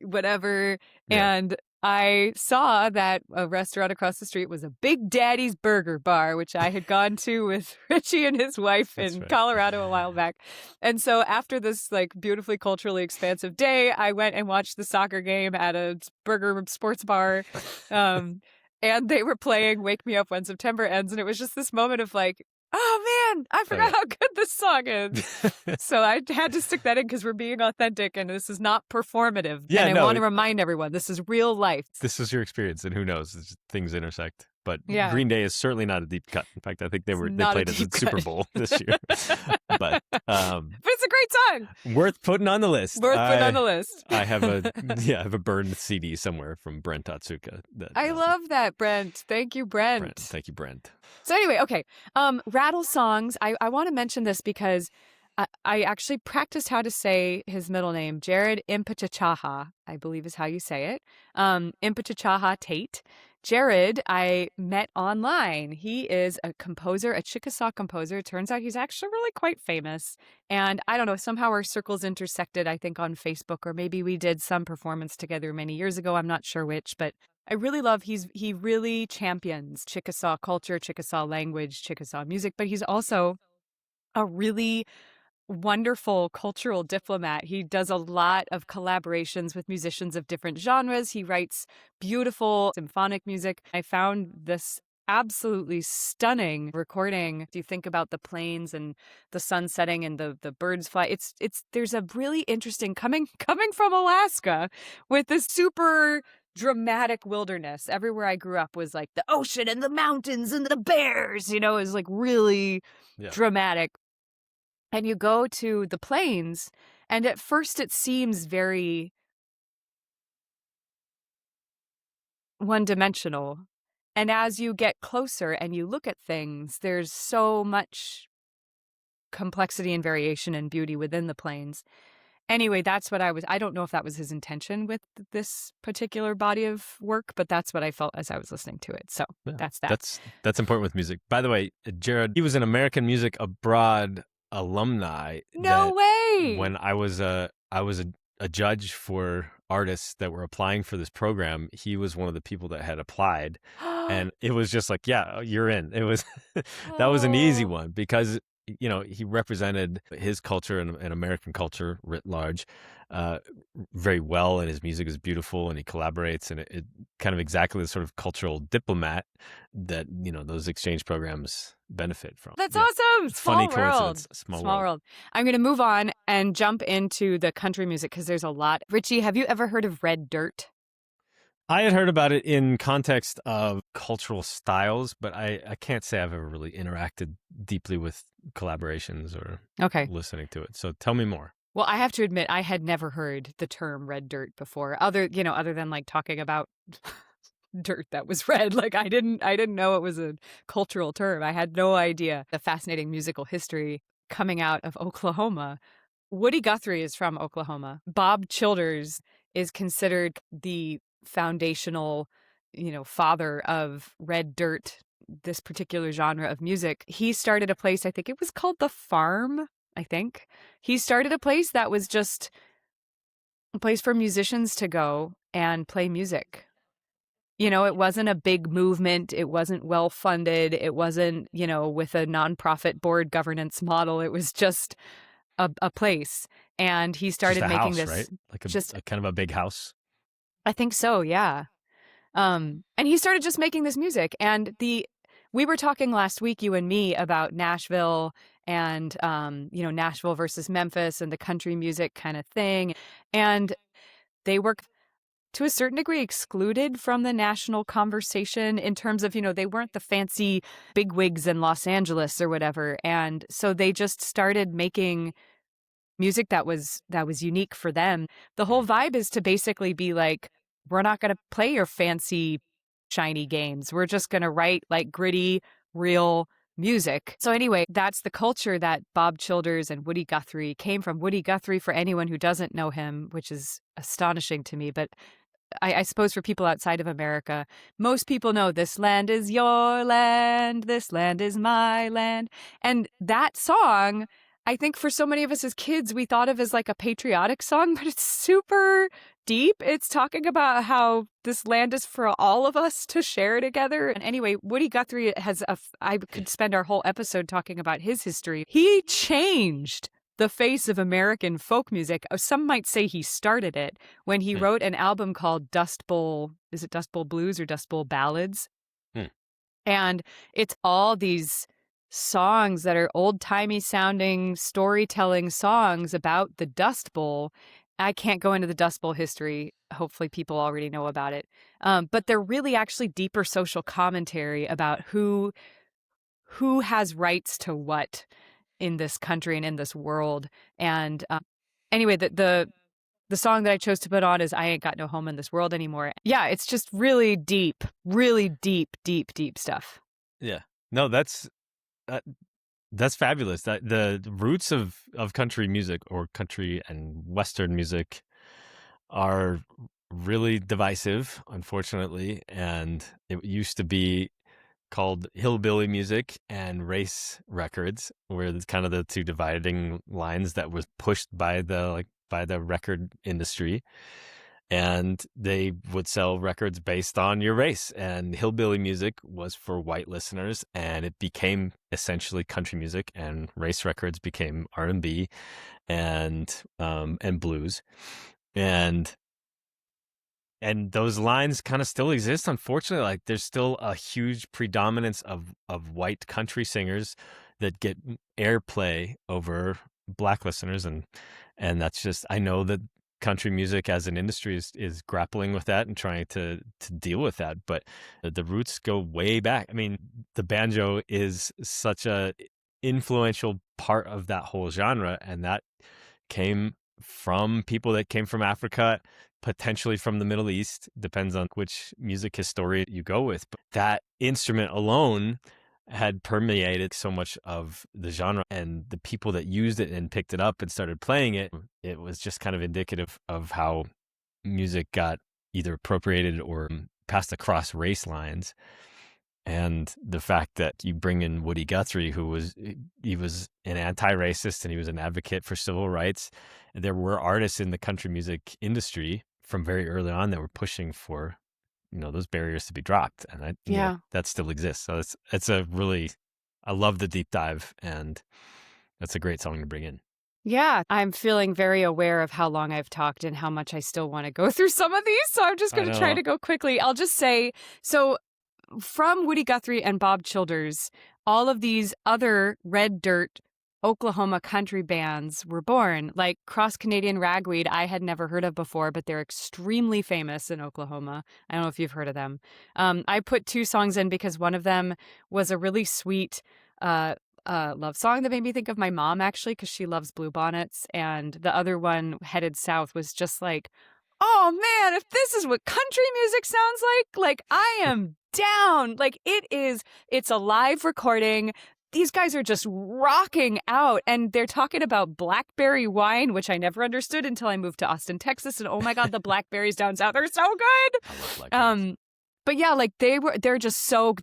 [SPEAKER 1] whatever, and I saw that a restaurant across the street was a Big Daddy's Burger Bar, which I had gone to with Richie and his wife in Colorado a while back. And so after this like beautifully culturally expansive day, I went and watched the soccer game at a burger sports bar. And they were playing Wake Me Up When September Ends. And it was just this moment of like, oh man, I forgot how good this song is. So I had to stick that in because we're being authentic and this is not performative.
[SPEAKER 2] Yeah,
[SPEAKER 1] and I want to remind everyone, this is real life.
[SPEAKER 2] This is your experience, and who knows, things intersect. But Green Day is certainly not a deep cut. In fact, I think they played at the Super Bowl this year. But
[SPEAKER 1] it's a great song.
[SPEAKER 2] Worth putting on the list. I have a burned CD somewhere from Brent Otsuka.
[SPEAKER 1] I love that, Brent. Thank you, Brent.
[SPEAKER 2] Thank you, Brent.
[SPEAKER 1] So anyway, okay. Rattle songs. I want to mention this because I actually practiced how to say his middle name. Jared Impachachaha, I believe is how you say it. Impachachaha Tate. Jared, I met online. He is a composer, a Chickasaw composer. It turns out he's actually really quite famous. And I don't know, somehow our circles intersected, I think, on Facebook, or maybe we did some performance together many years ago. I'm not sure which, but I really love he really champions Chickasaw culture, Chickasaw language, Chickasaw music, but he's also a really wonderful cultural diplomat. He does a lot of collaborations with musicians of different genres. He writes beautiful symphonic music. I found this absolutely stunning recording. If you think about the plains and the sun setting and the birds fly, it's there's a really interesting coming from Alaska with this super dramatic wilderness. Everywhere I grew up was like the ocean and the mountains and the bears, it was like really dramatic. And you go to the plains, and at first it seems very one-dimensional. And as you get closer and you look at things, there's so much complexity and variation and beauty within the plains. Anyway, that's what I don't know if that was his intention with this particular body of work, but that's what I felt as I was listening to it. So that's that.
[SPEAKER 2] That's important with music. By the way, Jared, he was an American Music Abroad alumni.
[SPEAKER 1] No way.
[SPEAKER 2] When I was a judge for artists that were applying for this program, he was one of the people that had applied, and it was just like, yeah, you're in. It was that was an easy one because he represented his culture and American culture writ large very well, and his music is beautiful, and he collaborates, and it kind of exactly the sort of cultural diplomat that those exchange programs benefit from.
[SPEAKER 1] That's awesome.
[SPEAKER 2] Funny coincidence. Small world.
[SPEAKER 1] I'm going to move on and jump into the country music because there's a lot. Richie, have you ever heard of Red Dirt?
[SPEAKER 2] I had heard about it in context of cultural styles, but I can't say I've ever really interacted deeply with collaborations or listening to it. So tell me more.
[SPEAKER 1] Well, I have to admit, I had never heard the term red dirt before, other than like talking about dirt that was red. Like I didn't know it was a cultural term. I had no idea. The fascinating musical history coming out of Oklahoma. Woody Guthrie is from Oklahoma. Bob Childers is considered the foundational, father of red dirt, this particular genre of music. He started a place, I think it was called The Farm. He started a place that was just a place for musicians to go and play music. It wasn't a big movement. It wasn't well funded. It wasn't, with a nonprofit board governance model. It was just a place. And he started making
[SPEAKER 2] house,
[SPEAKER 1] this,
[SPEAKER 2] right? Like a kind of a big house.
[SPEAKER 1] I think so, yeah. And he started just making this music. And we were talking last week, you and me, about Nashville and, Nashville versus Memphis and the country music kind of thing. And they were to a certain degree excluded from the national conversation in terms of, they weren't the fancy bigwigs in Los Angeles or whatever. And so they just started making music that was unique for them. The whole vibe is to basically be like, we're not going to play your fancy shiny games. We're just going to write like gritty, real music. So anyway, that's the culture that Bob Childers and Woody Guthrie came from. Woody Guthrie, for anyone who doesn't know him, which is astonishing to me, but I suppose for people outside of America, most people know this land is your land, this land is my land. And that song, I think for so many of us as kids, we thought of as like a patriotic song, but it's super deep. It's talking about how this land is for all of us to share together. And anyway, Woody Guthrie I could spend our whole episode talking about his history. He changed the face of American folk music. Some might say he started it when he wrote an album called Dust Bowl. Is it Dust Bowl Blues or Dust Bowl Ballads? And it's all these songs that are old-timey sounding storytelling songs about the Dust Bowl. I can't go into the Dust Bowl history. Hopefully people already know about it. But they're really actually deeper social commentary about who has rights to what in this country and in this world. And anyway, the song that I chose to put on is I Ain't Got No Home in This World Anymore. Yeah, it's just really deep stuff.
[SPEAKER 2] Yeah. No, that's fabulous. That the roots of country music, or country and Western music, are really divisive, unfortunately. And it used to be called hillbilly music and race records, where it's kind of the two dividing lines that was pushed by the record industry. And they would sell records based on your race, and hillbilly music was for white listeners, and it became essentially country music, and race records became R&B and blues. And those lines kind of still exist, unfortunately. Like, there's still a huge predominance of white country singers that get airplay over black listeners, and that's just, I know that country music as an industry is grappling with that and trying to deal with that, but the roots go way back. I mean, the banjo is such a influential part of that whole genre, and that came from people that came from Africa, potentially from the Middle East, depends on which music historian you go with. But that instrument alone had permeated so much of the genre, and the people that used it and picked it up and started playing it, it was just kind of indicative of how music got either appropriated or passed across race lines. And the fact that you bring in Woody Guthrie, who was an anti-racist and he was an advocate for civil rights. There were artists in the country music industry from very early on that were pushing for, those barriers to be dropped, and that still exists. So it's a really, I love the deep dive, and that's a great song to bring in.
[SPEAKER 1] Yeah, I'm feeling very aware of how long I've talked and how much I still want to go through some of these. So I'm just going to try to go quickly. I'll just say, so from Woody Guthrie and Bob Childers, all of these other red dirt Oklahoma country bands were born, like Cross Canadian Ragweed. I had never heard of before, but they're extremely famous in Oklahoma. I don't know if you've heard of them. I put two songs in because one of them was a really sweet love song that made me think of my mom, actually, because she loves bluebonnets. And the other one, Headed South, was just like, oh man, if this is what country music sounds like I am down. Like, it's a live recording. These guys are just rocking out, and they're talking about blackberry wine, which I never understood until I moved to Austin, Texas. And oh my God, the blackberries down south are so good.
[SPEAKER 2] I love blackberries.
[SPEAKER 1] But yeah, like they're so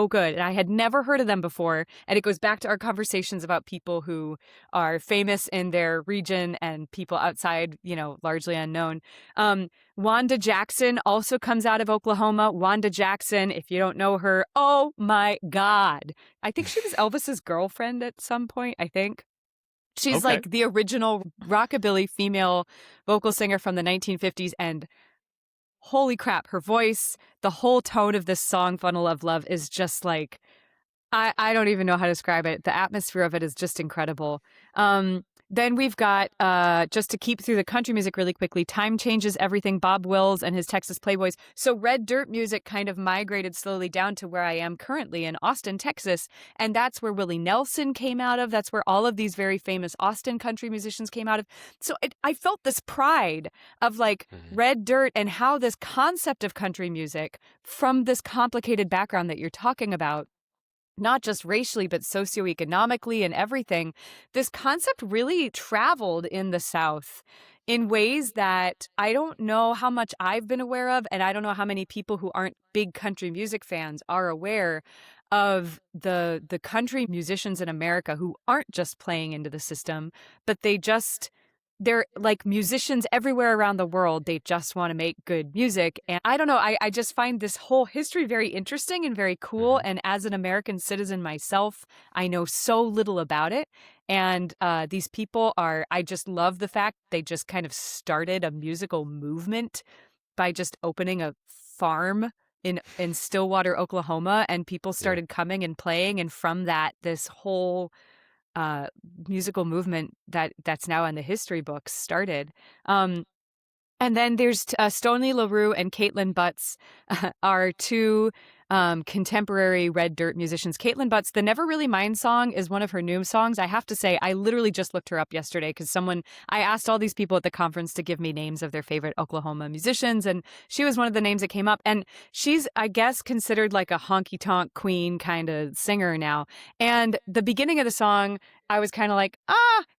[SPEAKER 1] good. And I had never heard of them before. And it goes back to our conversations about people who are famous in their region and people outside, largely unknown. Wanda Jackson also comes out of Oklahoma. Wanda Jackson, if you don't know her, oh my God. I think she was Elvis's girlfriend at some point, I think. She's like the original rockabilly female vocal singer from the 1950s, and holy crap, her voice, the whole tone of this song, Funnel of Love, is just like, I don't even know how to describe it. The atmosphere of it is just incredible. Then we've got, just to keep through the country music really quickly, Time Changes Everything, Bob Wills and his Texas Playboys. So red dirt music kind of migrated slowly down to where I am currently in Austin, Texas. And that's where Willie Nelson came out of. That's where all of these very famous Austin country musicians came out of. So I felt this pride of like red dirt and how this concept of country music from this complicated background that you're talking about, not just racially, but socioeconomically and everything, this concept really traveled in the South in ways that I don't know how much I've been aware of, and I don't know how many people who aren't big country music fans are aware of the country musicians in America who aren't just playing into the system, but they're like musicians everywhere around the world. They just want to make good music. And I don't know, I just find this whole history very interesting and very cool. And as an American citizen myself, I know so little about it. And these people I just love the fact they just kind of started a musical movement by just opening a farm in Stillwater, Oklahoma, and people started coming and playing. And from that, this whole musical movement that's now in the history books started. And then there's Stoney LaRue and Caitlin Butts are two contemporary red dirt musicians. Caitlin Butts, the Never Really Mind song is one of her new songs. I have to say, I literally just looked her up yesterday because I asked all these people at the conference to give me names of their favorite Oklahoma musicians, and she was one of the names that came up. And she's, I guess, considered like a honky-tonk queen kind of singer now. And the beginning of the song, I was kind of like,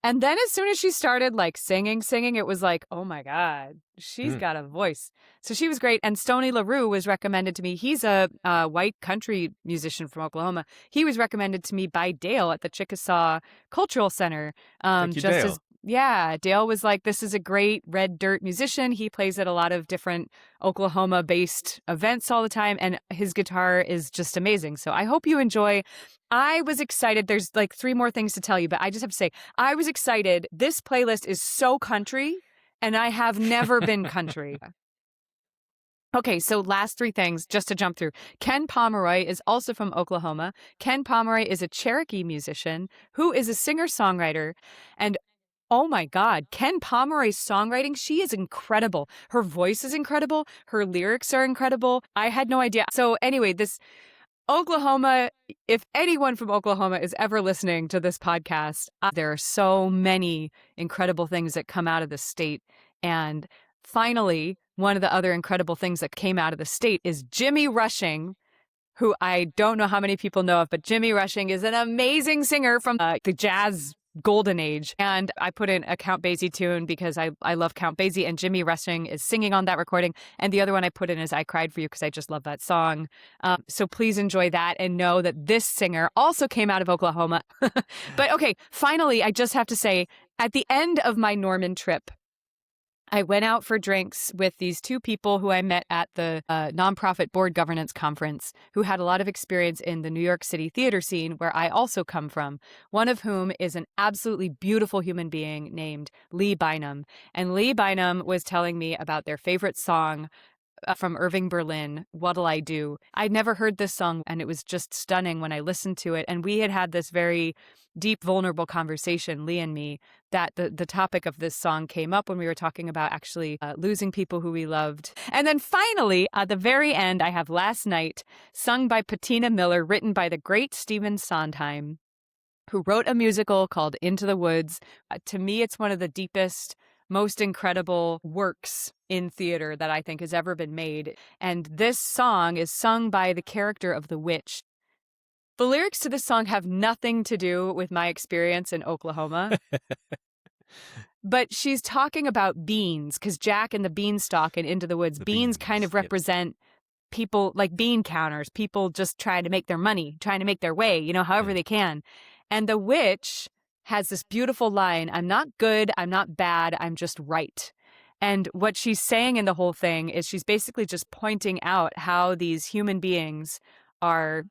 [SPEAKER 1] and then as soon as she started like singing, it was like, oh my God, she's got a voice. So she was great. And Stoney LaRue was recommended to me. He's a white country musician from Oklahoma. He was recommended to me by Dale at the Chickasaw Cultural Center.
[SPEAKER 2] Thank you, Dale.
[SPEAKER 1] Dale was like, this is a great red dirt musician. He plays at a lot of different Oklahoma-based events all the time, and his guitar is just amazing. So I hope you enjoy. I was excited. There's like 3 more things to tell you, but I just have to say, I was excited. This playlist is so country, and I have never been country. Okay, so last 3 things just to jump through. Ken Pomeroy is also from Oklahoma. Ken Pomeroy is a Cherokee musician who is a singer-songwriter, and oh my God, Ken Pomeroy's songwriting, she is incredible. Her voice is incredible. Her lyrics are incredible. I had no idea. So anyway, this Oklahoma, if anyone from Oklahoma is ever listening to this podcast, there are so many incredible things that come out of the state. And finally, one of the other incredible things that came out of the state is Jimmy Rushing, who I don't know how many people know of, but Jimmy Rushing is an amazing singer from the jazz golden age. And I put in a Count Basie tune because I love Count Basie, and Jimmy Rushing is singing on that recording. And the other one I put in is I Cried for You because I just love that song. So please enjoy that and know that this singer also came out of Oklahoma. But okay, finally, I just have to say, at the end of my Norman trip, I went out for drinks with these 2 people who I met at the nonprofit board governance conference who had a lot of experience in the New York City theater scene where I also come from, one of whom is an absolutely beautiful human being named Lee Bynum. And Lee Bynum was telling me about their favorite song from Irving Berlin, What'll I Do? I'd never heard this song, and it was just stunning when I listened to it. And we had this very deep, vulnerable conversation, Lee and me, that the topic of this song came up when we were talking about actually losing people who we loved. And then finally, at the very end, I have Last Night, sung by Patina Miller, written by the great Stephen Sondheim, who wrote a musical called Into the Woods. To me, it's one of the deepest, most incredible works in theater that I think has ever been made. And this song is sung by the character of the witch. The lyrics to this song have nothing to do with my experience in Oklahoma. But she's talking about beans, because Jack and the Beanstalk and Into the Woods, beans kind of represent people like bean counters, people just trying to make their money, trying to make their way, however they can. And the witch has this beautiful line, I'm not good, I'm not bad, I'm just right. And what she's saying in the whole thing is she's basically just pointing out how these human beings are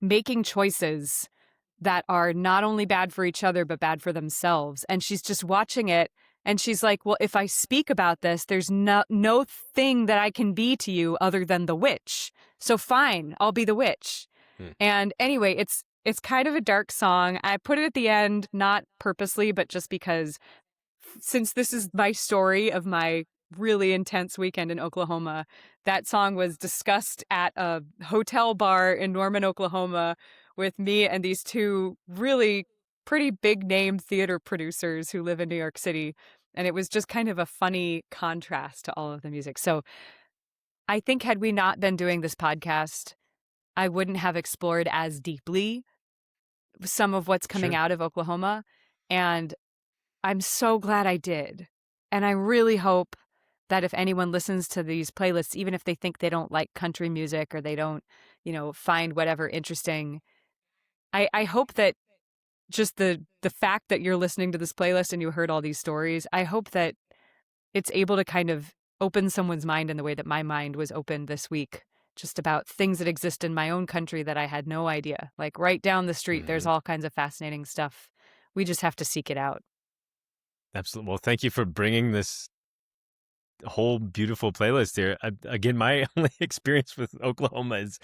[SPEAKER 1] making choices that are not only bad for each other, but bad for themselves. And she's just watching it And she's like, well, if I speak about this, there's no thing that I can be to you other than the witch. So fine, I'll be the witch. And anyway, it's kind of a dark song. I put it at the end, not purposely, but just because since this is my story of my really intense weekend in Oklahoma, that song was discussed at a hotel bar in Norman, Oklahoma, with me and these two really pretty big name theater producers who live in New York City. And it was just kind of a funny contrast to all of the music. So I think had we not been doing this podcast, I wouldn't have explored as deeply some of what's coming out of Oklahoma. And I'm so glad I did. And I really hope that if anyone listens to these playlists, even if they think they don't like country music or they don't, find whatever interesting, I hope that just the fact that you're listening to this playlist and you heard all these stories, I hope that it's able to kind of open someone's mind in the way that my mind was opened this week, just about things that exist in my own country that I had no idea. Like right down the street, there's all kinds of fascinating stuff. We just have to seek it out.
[SPEAKER 2] Absolutely. Well, thank you for bringing this whole beautiful playlist here. Again, my only experience with Oklahoma is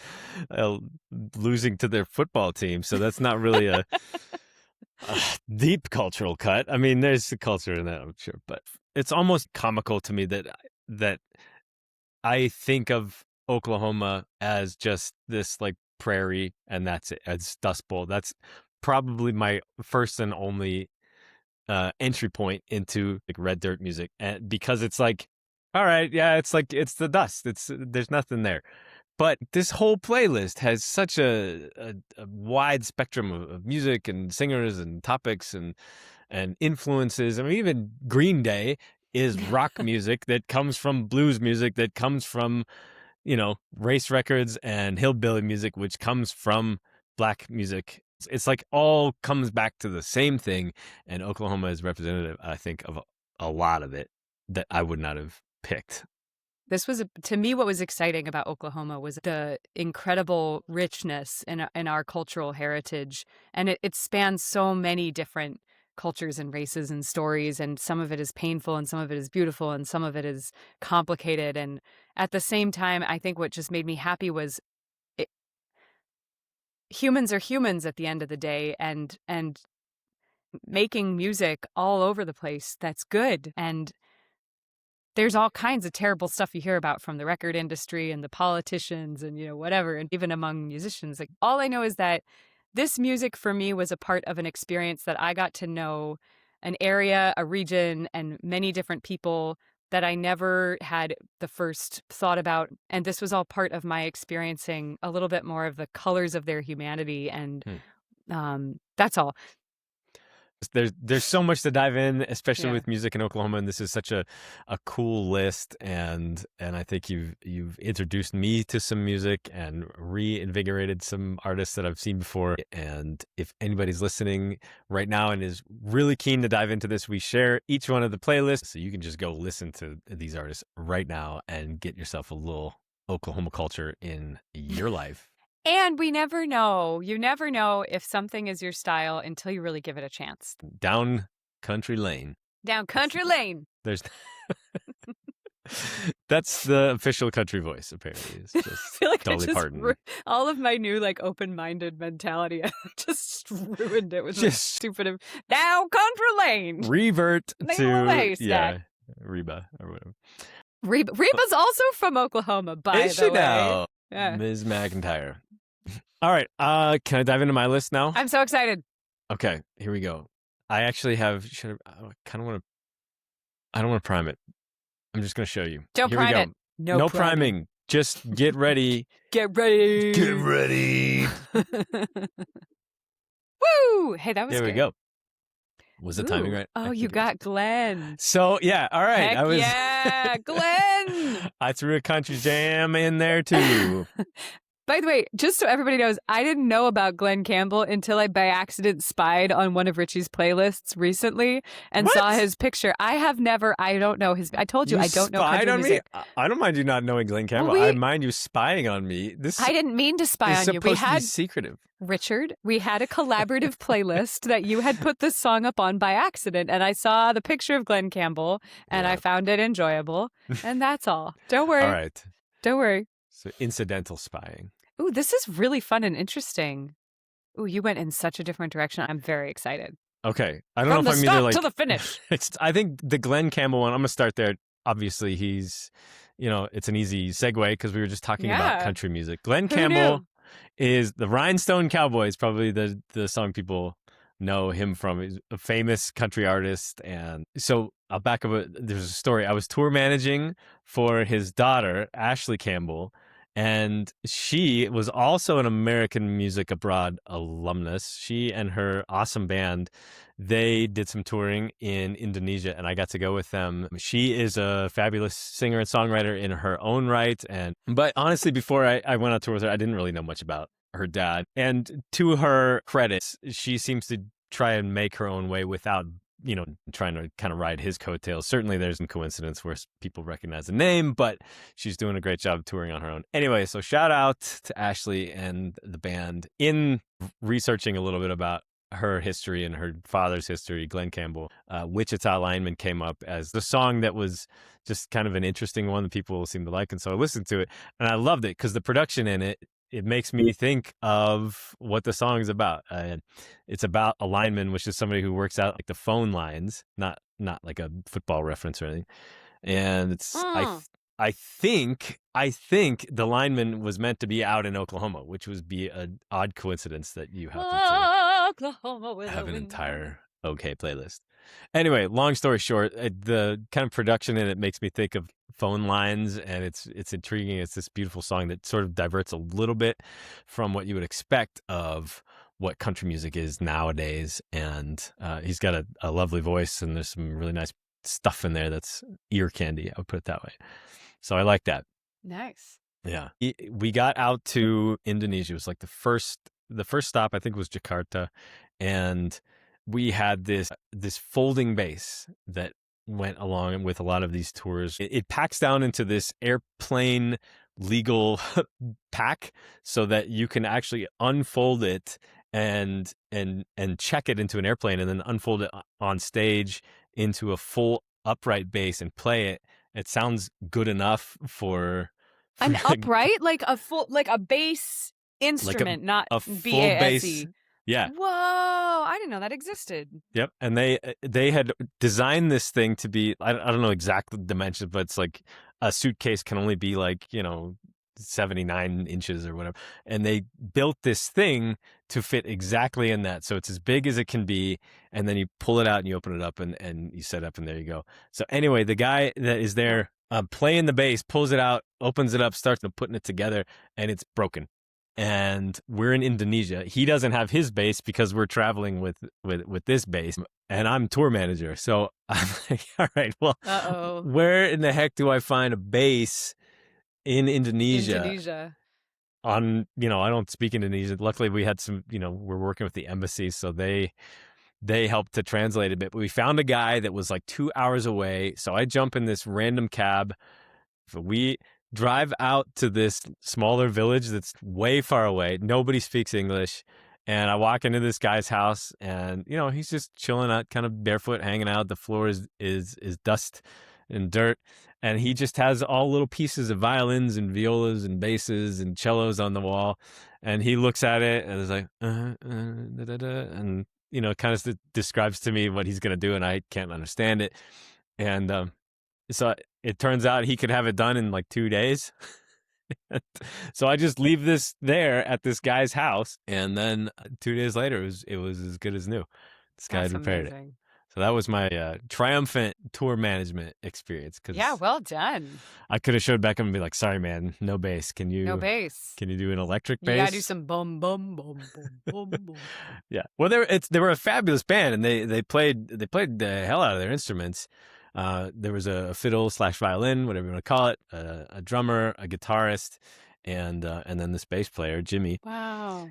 [SPEAKER 2] losing to their football team. So that's not really a deep cultural cut. I mean, there's a culture in that, I'm sure, but it's almost comical to me that I think of Oklahoma as just this like prairie and that's it. It's Dust Bowl. That's probably my first and only entry point into like red dirt music, and because it's like, all right, yeah, it's like it's the dust. There's nothing there. But this whole playlist has such a wide spectrum of music and singers and topics and influences. I mean, even Green Day is rock music that comes from blues music that comes from, race records and hillbilly music, which comes from black music. It's like all comes back to the same thing. And Oklahoma is representative, I think, of a lot of it that I would not have picked.
[SPEAKER 1] This was, to me, what was exciting about Oklahoma was the incredible richness in our cultural heritage. And it spans so many different cultures and races and stories. And some of it is painful and some of it is beautiful and some of it is complicated. And at the same time, I think what just made me happy was humans are humans at the end of the day, and making music all over the place that's good. And there's all kinds of terrible stuff you hear about from the record industry and the politicians and, whatever, and even among musicians. Like, all I know is that this music for me was a part of an experience that I got to know an area, a region, and many different people that I never had the first thought about. And this was all part of my experiencing a little bit more of the colors of their humanity. And that's all.
[SPEAKER 2] There's so much to dive in, especially with music in Oklahoma, and this is such a cool list. And I think you've introduced me to some music and reinvigorated some artists that I've seen before. And if anybody's listening right now and is really keen to dive into this, we share each one of the playlists, so you can just go listen to these artists right now and get yourself a little Oklahoma culture in your life.
[SPEAKER 1] And we never know. You never know if something is your style until you really give it a chance.
[SPEAKER 2] Down country lane.
[SPEAKER 1] Down country lane.
[SPEAKER 2] There's that's the official country voice, apparently. It's just
[SPEAKER 1] I feel like
[SPEAKER 2] Dolly Parton.
[SPEAKER 1] All of my new open-minded mentality, I just ruined it with just stupid down country lane.
[SPEAKER 2] Revert to Reba or whatever.
[SPEAKER 1] Reba's also from Oklahoma, by
[SPEAKER 2] is
[SPEAKER 1] the
[SPEAKER 2] she
[SPEAKER 1] way.
[SPEAKER 2] Now?
[SPEAKER 1] Yeah.
[SPEAKER 2] Ms. McIntyre. All right. Can I dive into my list now?
[SPEAKER 1] I'm so excited.
[SPEAKER 2] Okay, here we go. I actually have. I don't want to prime it. I'm just going to show you.
[SPEAKER 1] Don't prime it.
[SPEAKER 2] No priming. Just get ready.
[SPEAKER 1] Get ready.
[SPEAKER 2] Get ready.
[SPEAKER 1] Woo! Hey, that was
[SPEAKER 2] there
[SPEAKER 1] good.
[SPEAKER 2] we go. Was the timing right?
[SPEAKER 1] Oh, you got Glenn.
[SPEAKER 2] So yeah, all right.
[SPEAKER 1] Heck Glenn.
[SPEAKER 2] I threw a country jam in there too.
[SPEAKER 1] By the way, just so everybody knows, I didn't know about Glenn Campbell until I by accident spied on one of Richie's playlists recently and saw
[SPEAKER 2] What?
[SPEAKER 1] his picture. I don't know his. I told you
[SPEAKER 2] You
[SPEAKER 1] I don't know
[SPEAKER 2] spied
[SPEAKER 1] country
[SPEAKER 2] on me?
[SPEAKER 1] music.
[SPEAKER 2] I don't mind you not knowing Glenn
[SPEAKER 1] Well,
[SPEAKER 2] Campbell. I mind you spying on me. This
[SPEAKER 1] I didn't mean to spy
[SPEAKER 2] is
[SPEAKER 1] on you. We
[SPEAKER 2] supposed to be
[SPEAKER 1] had
[SPEAKER 2] secretive.
[SPEAKER 1] Richard, we had a collaborative playlist that you had put this song up on by accident, and I saw the picture of Glenn Campbell, and I found it enjoyable, and that's all. Don't worry.
[SPEAKER 2] All right.
[SPEAKER 1] Don't worry.
[SPEAKER 2] So incidental spying.
[SPEAKER 1] Ooh, this is really fun and interesting. Ooh, you went in such a different direction. I'm very excited.
[SPEAKER 2] Okay. I don't
[SPEAKER 1] From
[SPEAKER 2] know
[SPEAKER 1] the
[SPEAKER 2] if I'm either
[SPEAKER 1] start
[SPEAKER 2] like
[SPEAKER 1] to the finish.
[SPEAKER 2] I think the Glenn Campbell one, I'm going to start there. Obviously, he's, it's an easy segue because we were just talking about country music. Glenn Campbell is the Rhinestone Cowboys, probably the song people know him from. He's a famous country artist. And so I'll back up. There's a story. I was tour managing for his daughter, Ashley Campbell, and she was also an American Music Abroad alumnus. She and her awesome band, they did some touring in Indonesia, and I got to go with them. She is a fabulous singer and songwriter in her own right. But honestly, before I went on tour with her, I didn't really know much about her dad. And to her credit, she seems to try and make her own way without trying to kind of ride his coattails. Certainly there's some coincidence where people recognize the name, but she's doing a great job touring on her own. Anyway, so shout out to Ashley and the band. In researching a little bit about her history and her father's history, Glenn Campbell, Wichita Lineman came up as the song that was just kind of an interesting one that people seem to like. And so I listened to it and I loved it because the production in it makes me think of what the song is about. It's about a lineman, which is somebody who works out like the phone lines, not like a football reference or anything. And it's I think the lineman was meant to be out in Oklahoma, which would be an odd coincidence that you happen to have an entire okay playlist. Anyway, long story short, the kind of production in it makes me think of phone lines, and it's intriguing. It's this beautiful song that sort of diverts a little bit from what you would expect of what country music is nowadays. And he's got a lovely voice, and there's some really nice stuff in there that's ear candy. I would put it that way. So I like that.
[SPEAKER 1] Nice.
[SPEAKER 2] Yeah. We got out to Indonesia. It was like the first stop, I think, was Jakarta. And we had this folding bass that went along with a lot of these tours. It packs down into this airplane legal pack so that you can actually unfold it and check it into an airplane and then unfold it on stage into a full upright bass and play it. It sounds good enough for
[SPEAKER 1] an upright, like a full, like a bass instrument, not
[SPEAKER 2] a full
[SPEAKER 1] B-A-S-E.
[SPEAKER 2] bass. Yeah.
[SPEAKER 1] Whoa, I didn't know that existed.
[SPEAKER 2] Yep. And they had designed this thing to be, I don't know exact dimensions, but it's like a suitcase can only be like, 79 inches or whatever. And they built this thing to fit exactly in that. So it's as big as it can be. And then you pull it out and you open it up and you set up and there you go. So anyway, the guy that is there playing the bass pulls it out, opens it up, starts putting it together, and it's broken. And we're in Indonesia. He doesn't have his bass because we're traveling with this bass, and I'm tour manager. So I'm like, all right, well, where in the heck do I find a bass in Indonesia? I don't speak Indonesian. Luckily, we had some, we're working with the embassy, so they helped to translate a bit. But we found a guy that was like 2 hours away. So I jump in this random cab. We drive out to this smaller village that's way far away. Nobody speaks English. And I walk into this guy's house and, he's just chilling out, kind of barefoot, hanging out. The floor is dust and dirt. And he just has all little pieces of violins and violas and basses and cellos on the wall. And he looks at it and is like, and, kind of describes to me what he's going to do. And I can't understand it. And, so it turns out he could have it done in like 2 days. So I just leave this there at this guy's house. And then 2 days later, it was as good as new. This guy had repaired it. So that was my triumphant tour management experience.
[SPEAKER 1] Yeah, well done.
[SPEAKER 2] I could have showed back up and be like, sorry, man, no bass. No bass. Can you do an electric bass?
[SPEAKER 1] You gotta do some bum, bum, bum, bum, bum, bum.
[SPEAKER 2] Yeah. Well, they were a fabulous band, and they played the hell out of their instruments. There was a fiddle / violin, whatever you want to call it, a drummer, a guitarist, and then this bass player Jimmy.
[SPEAKER 1] Wow.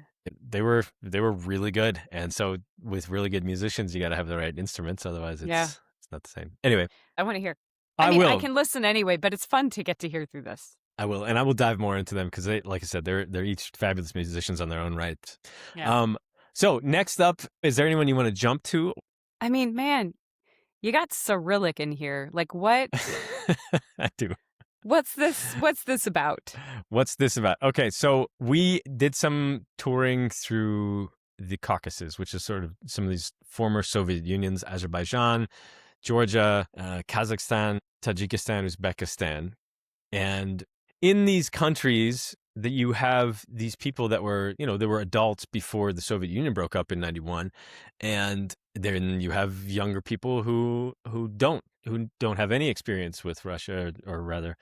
[SPEAKER 2] They were really good, and so with really good musicians, you got to have the right instruments, otherwise
[SPEAKER 1] Yeah.
[SPEAKER 2] it's not the same. Anyway,
[SPEAKER 1] I want to hear. I
[SPEAKER 2] I
[SPEAKER 1] mean, I
[SPEAKER 2] will.
[SPEAKER 1] can listen anyway, but it's fun to get to hear through this.
[SPEAKER 2] I will, and I will dive more into them because they, like I said, they're each fabulous musicians on their own right.
[SPEAKER 1] Yeah.
[SPEAKER 2] So next up, is there anyone you want to jump to?
[SPEAKER 1] I mean, man, you got Cyrillic in here. Like, what?
[SPEAKER 2] I do.
[SPEAKER 1] What's this? What's this about?
[SPEAKER 2] What's this about? Okay, so we did some touring through the Caucasus, which is sort of some of these former Soviet unions: Azerbaijan, Georgia, Kazakhstan, Tajikistan, Uzbekistan. And in these countries that you have these people that were, they were adults before the Soviet Union broke up in 91. And then you have younger people who don't have any experience with Russia, or rather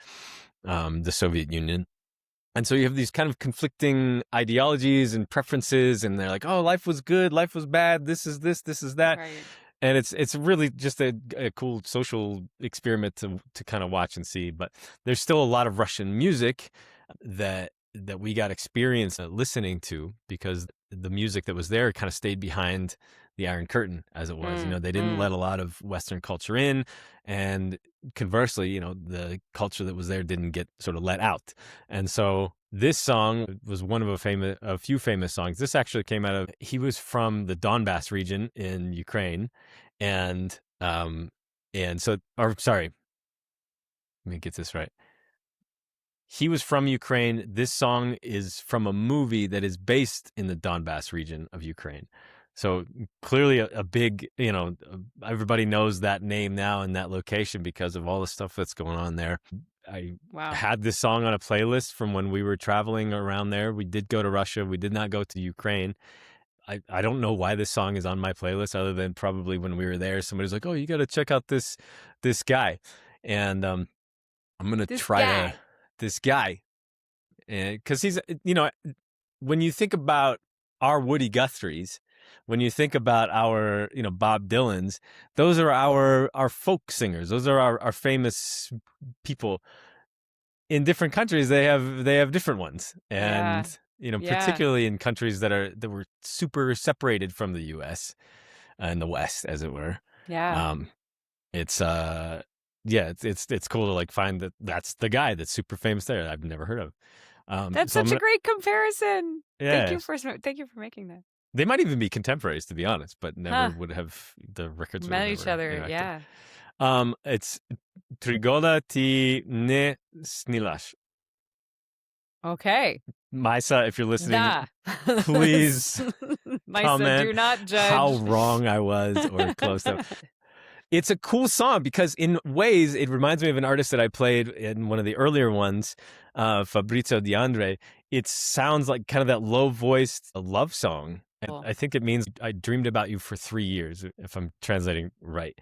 [SPEAKER 2] the Soviet Union. And so you have these kind of conflicting ideologies and preferences, and they're like, oh, life was good, life was bad, this is this is that.
[SPEAKER 1] Right.
[SPEAKER 2] And it's really just a cool social experiment to kind of watch and see. But there's still a lot of Russian music that we got experience listening to, because the music that was there kind of stayed behind the Iron Curtain, as it was. They didn't let a lot of Western culture in, and conversely, the culture that was there didn't get sort of let out. And so this song was one of a few famous songs. This actually came out of, he was from the Donbass region in Ukraine, and so, or sorry, let me get this right. He was from Ukraine. This song is from a movie that is based in the Donbass region of Ukraine. So clearly a big, everybody knows that name now and that location because of all the stuff that's going on there. I had this song on a playlist from when we were traveling around there. We did go to Russia. We did not go to Ukraine. I don't know why this song is on my playlist, other than probably when we were there, somebody's like, oh, you got to check out this guy. And I'm going to try this guy. Because he's, when you think about our Woody Guthries, when you think about our, Bob Dylan's, those are our folk singers. Those are our famous people. In different countries, they have different ones. And, particularly in countries that were super separated from the U.S. In the West, as it were.
[SPEAKER 1] Yeah.
[SPEAKER 2] It's cool to like find that's the guy that's super famous there. I've never heard of.
[SPEAKER 1] That's such a great comparison.
[SPEAKER 2] Yeah.
[SPEAKER 1] Thank you for making that.
[SPEAKER 2] They might even be contemporaries, to be honest, but never would have the records
[SPEAKER 1] met each other. Yeah.
[SPEAKER 2] It's Trigoda ti ne snilash.
[SPEAKER 1] Okay.
[SPEAKER 2] Maisa, if you're listening, please
[SPEAKER 1] Maisa,
[SPEAKER 2] comment
[SPEAKER 1] do not judge
[SPEAKER 2] how wrong I was or close to. It's a cool song because in ways it reminds me of an artist that I played in one of the earlier ones, Fabrizio De Andre. It sounds like kind of that low-voiced love song. And I think it means I dreamed about you for 3 years, if I'm translating right.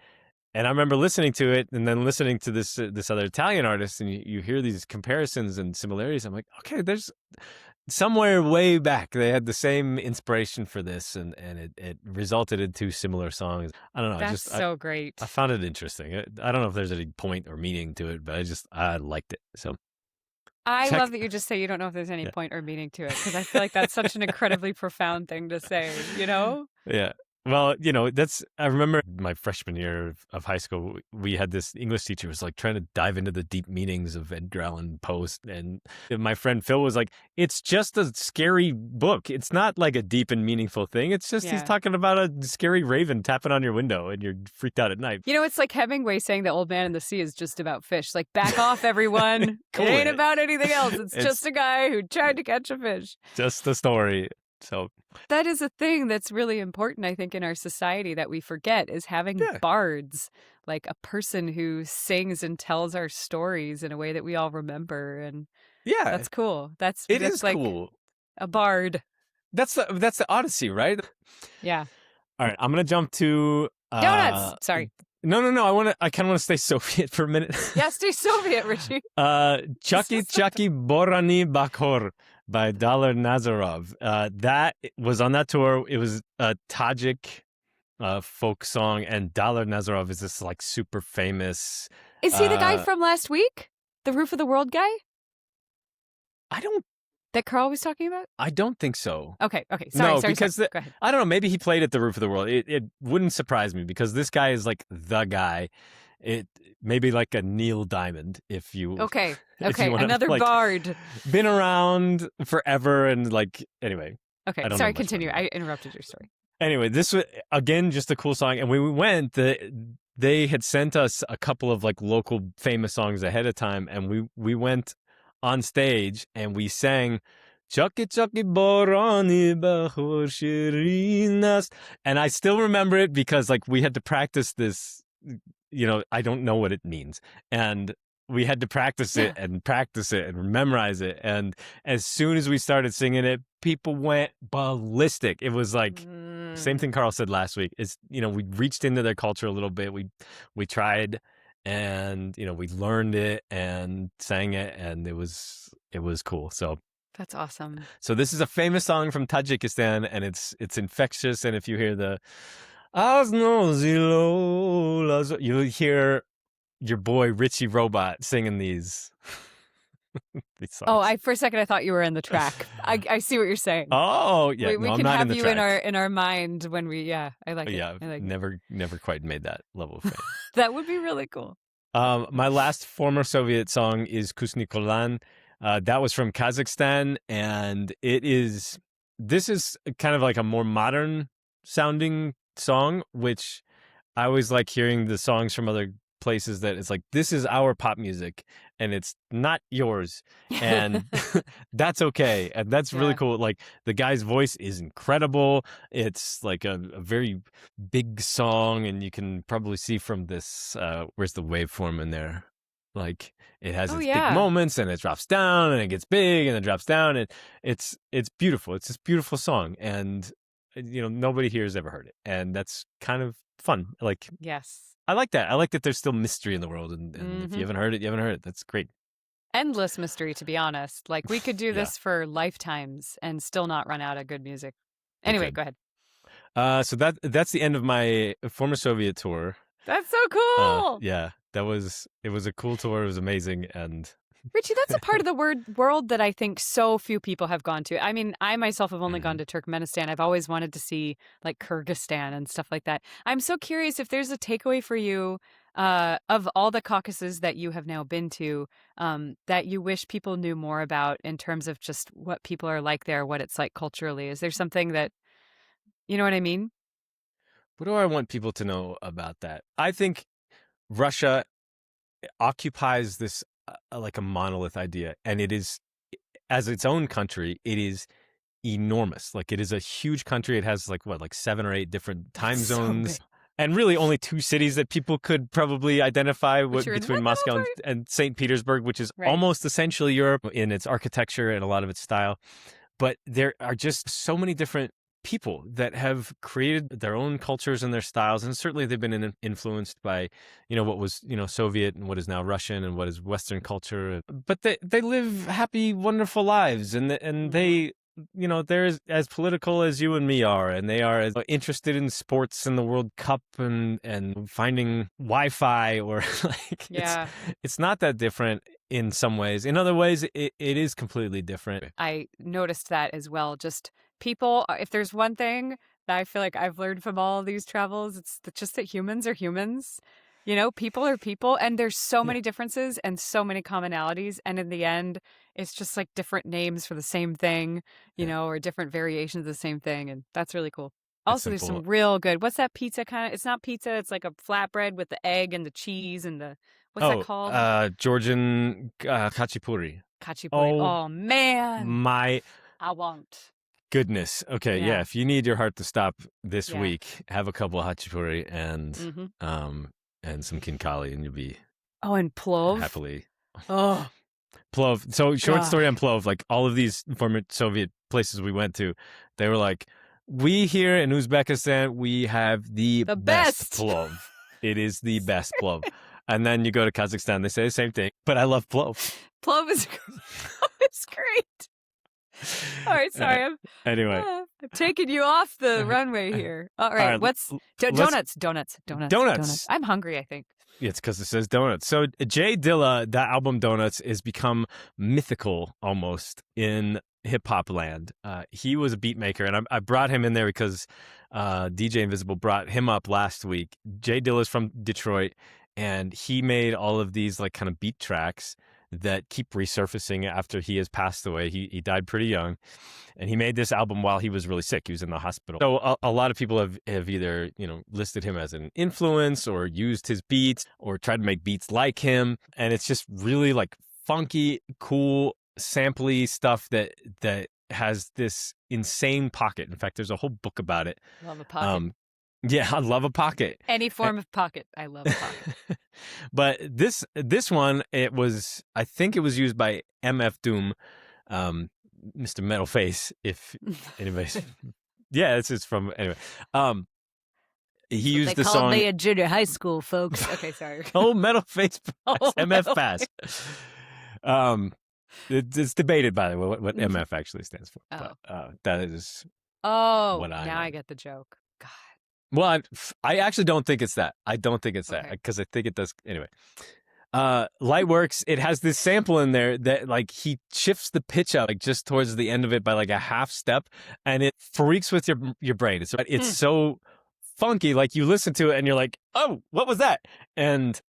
[SPEAKER 2] And I remember listening to it and then listening to this other Italian artist, and you hear these comparisons and similarities. I'm like, okay, there's somewhere way back they had the same inspiration for this, and it resulted in 2 similar songs. I don't know.
[SPEAKER 1] That's so great.
[SPEAKER 2] I found it interesting. I don't know if there's any point or meaning to it, but I liked it. So
[SPEAKER 1] I love that you just say you don't know if there's any point or meaning to it, because I feel like that's such an incredibly profound thing to say,
[SPEAKER 2] Yeah. Well, I remember my freshman year of high school, we had this English teacher who was like trying to dive into the deep meanings of Edgar Allan Poe. And my friend Phil was like, it's just a scary book. It's not like a deep and meaningful thing. It's just he's talking about a scary raven tapping on your window and you're freaked out at night.
[SPEAKER 1] It's like Hemingway saying The Old Man and the Sea is just about fish. Like, back off, everyone. Cool. It ain't about anything else. It's just a guy who tried to catch a fish.
[SPEAKER 2] Just the story. So
[SPEAKER 1] that is a thing that's really important, I think, in our society that we forget, is having bards, like a person who sings and tells our stories in a way that we all remember. And that's cool. That's like
[SPEAKER 2] cool.
[SPEAKER 1] A bard.
[SPEAKER 2] That's the Odyssey, right?
[SPEAKER 1] Yeah.
[SPEAKER 2] All right, I'm gonna jump to
[SPEAKER 1] donuts. Sorry.
[SPEAKER 2] No. I kind of want to stay Soviet for a minute.
[SPEAKER 1] Yeah, stay Soviet, Richie.
[SPEAKER 2] Chucky Borani Bakhor by Dalar Nazarov. That was on that tour. It was a Tajik folk song, and Dalar Nazarov is this like super famous.
[SPEAKER 1] Is he the guy from last week? The Roof of the World guy?
[SPEAKER 2] I don't
[SPEAKER 1] That Carl was talking about?
[SPEAKER 2] I don't think so.
[SPEAKER 1] Okay. Sorry.
[SPEAKER 2] Because
[SPEAKER 1] Go ahead.
[SPEAKER 2] I don't know. Maybe he played at the Roof of the World. It wouldn't surprise me because this guy is like the guy. It maybe like a Neil Diamond, if you
[SPEAKER 1] Okay.
[SPEAKER 2] if you wanna,
[SPEAKER 1] Another
[SPEAKER 2] like,
[SPEAKER 1] bard.
[SPEAKER 2] been around forever and like anyway.
[SPEAKER 1] Okay.
[SPEAKER 2] I don't know
[SPEAKER 1] Sorry.
[SPEAKER 2] much
[SPEAKER 1] Continue.
[SPEAKER 2] about him.
[SPEAKER 1] I interrupted your story.
[SPEAKER 2] Anyway, this was again just a cool song, and when we went, they had sent us a couple of like local famous songs ahead of time, and we went on stage and we sang Chucky Chucky Borani Bahor Shirinas, and I still remember it because like we had to practice this. I don't know what it means, and we had to practice it and memorize it, and as soon as we started singing it, people went ballistic. It was like same thing Carl said last week. Is we reached into their culture a little bit. We tried, and we learned it and sang it, and it was cool. So
[SPEAKER 1] that's awesome.
[SPEAKER 2] So this is a famous song from Tajikistan, and it's infectious. And if you hear the you'll hear your boy Richie Robot singing these songs.
[SPEAKER 1] Oh, for a second I thought you were in the track. I see what you're saying.
[SPEAKER 2] Oh, yeah.
[SPEAKER 1] We
[SPEAKER 2] no,
[SPEAKER 1] can
[SPEAKER 2] I'm not
[SPEAKER 1] have
[SPEAKER 2] in the
[SPEAKER 1] you
[SPEAKER 2] track.
[SPEAKER 1] in our mind when we. Yeah, I like it.
[SPEAKER 2] Yeah,
[SPEAKER 1] I like
[SPEAKER 2] never quite made that level of fame.
[SPEAKER 1] That would be really cool.
[SPEAKER 2] My last former Soviet song is Kusnikolan. That was from Kazakhstan, and this is kind of like a more modern sounding song, which I always like hearing the songs from other places that it's like, this is our pop music and it's not yours, and that's okay, and that's really cool. Like the guy's voice is incredible. It's like a very big song, and you can probably see from this where's the waveform in there, like it has its big moments and it drops down and it gets big and it drops down, and it's beautiful. It's this beautiful song, and nobody here has ever heard it, and that's kind of fun. Like,
[SPEAKER 1] yes,
[SPEAKER 2] I like that. I like that there's still mystery in the world, and if you haven't heard it, you haven't heard it. That's great.
[SPEAKER 1] Endless mystery, to be honest. Like, we could do this for lifetimes and still not run out of good music. Anyway, go ahead.
[SPEAKER 2] So that's the end of my former Soviet tour.
[SPEAKER 1] That's so cool.
[SPEAKER 2] Yeah, it was a cool tour. It was amazing. And
[SPEAKER 1] Richie, that's a part of the world that I think so few people have gone to. I mean, I myself have only gone to Turkmenistan. I've always wanted to see like Kyrgyzstan and stuff like that. I'm so curious if there's a takeaway for you of all the Caucasus that you have now been to, that you wish people knew more about in terms of just what people are like there, what it's like culturally. Is there something that, you know what I mean?
[SPEAKER 2] What do I want people to know about that? I think Russia occupies this like a monolith idea, and it is, as its own country, it is enormous. Like, it is a huge country. It has like 7 or 8 different time zones, and really only 2 cities that people could probably identify between Moscow and St. Petersburg, which is almost essentially Europe in its architecture and a lot of its style. But there are just so many different people that have created their own cultures and their styles, and certainly they've been influenced by what was Soviet and what is now Russian and what is Western culture, but they live happy, wonderful lives, and they they're as political as you and me are, and they are as interested in sports and the World Cup and finding Wi-Fi, or like it's not that different in some ways. In other ways, it is completely different.
[SPEAKER 1] I noticed that as well. Just people, if there's one thing that I feel like I've learned from all of these travels, it's just that humans are humans. People are people, and there's so many differences and so many commonalities. And in the end, it's just like different names for the same thing, or different variations of the same thing. And that's really cool. Also, there's some real good, what's that pizza kind of? It's not pizza. It's like a flatbread with the egg and the cheese and what's that called?
[SPEAKER 2] Georgian khachapuri.
[SPEAKER 1] Khachapuri. Oh, man.
[SPEAKER 2] I
[SPEAKER 1] won't.
[SPEAKER 2] Goodness. Okay, yeah. If you need your heart to stop this week, have a couple of khachapuri and some khinkali, and you'll be
[SPEAKER 1] and plov
[SPEAKER 2] happily.
[SPEAKER 1] Oh,
[SPEAKER 2] plov. So short story on plov. Like, all of these former Soviet places we went to, they were like, we here in Uzbekistan, we have the best plov. It is the best plov. And then you go to Kazakhstan, they say the same thing. But I love plov.
[SPEAKER 1] Plov is great. All right, sorry.
[SPEAKER 2] Anyway,
[SPEAKER 1] I'm taking you off the runway here. All right, what's donuts? I'm hungry, I think.
[SPEAKER 2] It's because it says donuts. So Jay Dilla, that album Donuts, has become mythical almost in hip hop land. He was a beat maker, and I brought him in there because DJ Invisible brought him up last week. Jay Dilla's from Detroit, and he made all of these like kind of beat tracks that keep resurfacing after he has passed away. He died pretty young, and he made this album while he was really sick. He was in the hospital. So a lot of people have either, listed him as an influence or used his beats or tried to make beats like him. And it's just really like funky, cool, sampley stuff that has this insane pocket. In fact, there's a whole book about it.
[SPEAKER 1] Love a pocket.
[SPEAKER 2] Yeah, I love a pocket.
[SPEAKER 1] Any form of pocket. I love a pocket.
[SPEAKER 2] But this one, I think it was used by MF Doom, Mr. Metal Face, if anybody's yeah, it's from anyway. He used the song. They called
[SPEAKER 1] me in junior high school, folks. Okay, sorry.
[SPEAKER 2] Oh, Metal Face, MF Pass. It's debated, by the way, what MF actually stands for.
[SPEAKER 1] Oh.
[SPEAKER 2] But that is.
[SPEAKER 1] Oh,
[SPEAKER 2] what I
[SPEAKER 1] now
[SPEAKER 2] know.
[SPEAKER 1] I get the joke. God.
[SPEAKER 2] Well, I actually don't think it's that. I don't think it's that
[SPEAKER 1] Okay.
[SPEAKER 2] because I think it does anyway. Lightworks, it has this sample in there that like he shifts the pitch up like just towards the end of it by like a half step, and it freaks with your brain. It's so funky, like you listen to it and you're like, oh, what was that? And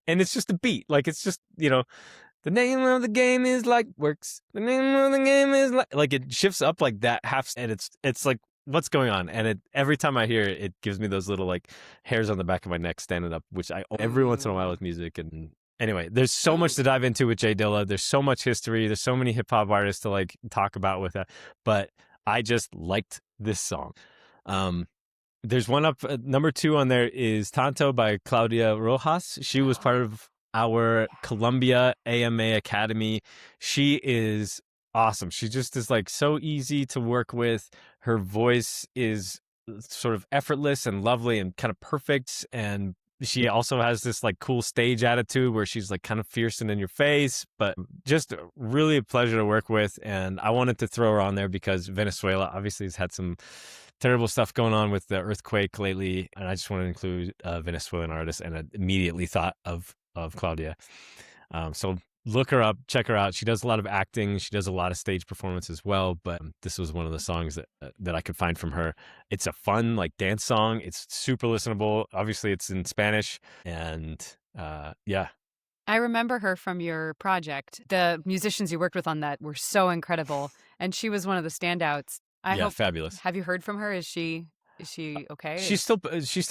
[SPEAKER 2] it's just a beat, like it's just the name of the game is Lightworks. The name of the game is like it shifts up like that half, and it's like, what's going on? And every time I hear it, it gives me those little like hairs on the back of my neck standing up, which I every once in a while with music. And anyway, there's so much to dive into with Jay Dilla. There's so much history. There's so many hip hop artists to like talk about with that. But I just liked this song. There's one up, number 2 on there is Tanto by Claudia Rojas. She was part of our Columbia AMA Academy. She is awesome. She just is like so easy to work with. Her voice is sort of effortless and lovely and kind of perfect. And she also has this like cool stage attitude where she's like kind of fierce and in your face, but just really a pleasure to work with. And I wanted to throw her on there because Venezuela obviously has had some terrible stuff going on with the earthquake lately. And I just wanted to include a Venezuelan artist, and I immediately thought of Claudia. So look her up, check her out. She does a lot of acting. She does a lot of stage performance as well. But this was one of the songs that I could find from her. It's a fun like dance song. It's super listenable. Obviously, it's in Spanish, and yeah.
[SPEAKER 1] I remember her from your project. The musicians you worked with on that were so incredible, and she was one of the standouts.
[SPEAKER 2] Fabulous.
[SPEAKER 1] Have you heard from her? Is she okay?
[SPEAKER 2] She's still, she's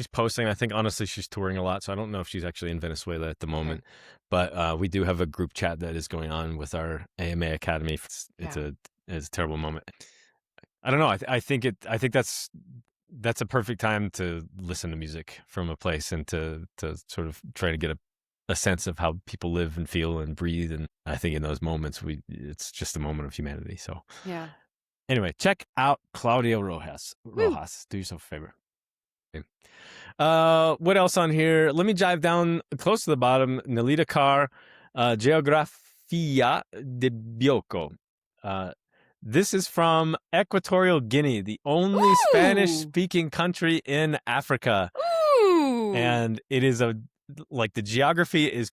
[SPEAKER 2] posting. I think honestly she's touring a lot, so I don't know if she's actually in Venezuela at the moment. Okay. But we do have a group chat that is going on with our AMA Academy. It's a terrible moment. I don't know. I think that's a perfect time to listen to music from a place and to sort of try to get a sense of how people live and feel and breathe. And I think in those moments it's just a moment of humanity. So
[SPEAKER 1] yeah.
[SPEAKER 2] Anyway, check out Claudia Rojas. Do yourself a favor. Okay. What else on here? Let me dive down close to the bottom. Nelita Carr, Geografia de Bioko. This is from Equatorial Guinea, the only Spanish-speaking country in Africa.
[SPEAKER 1] Ooh.
[SPEAKER 2] And it is the geography is,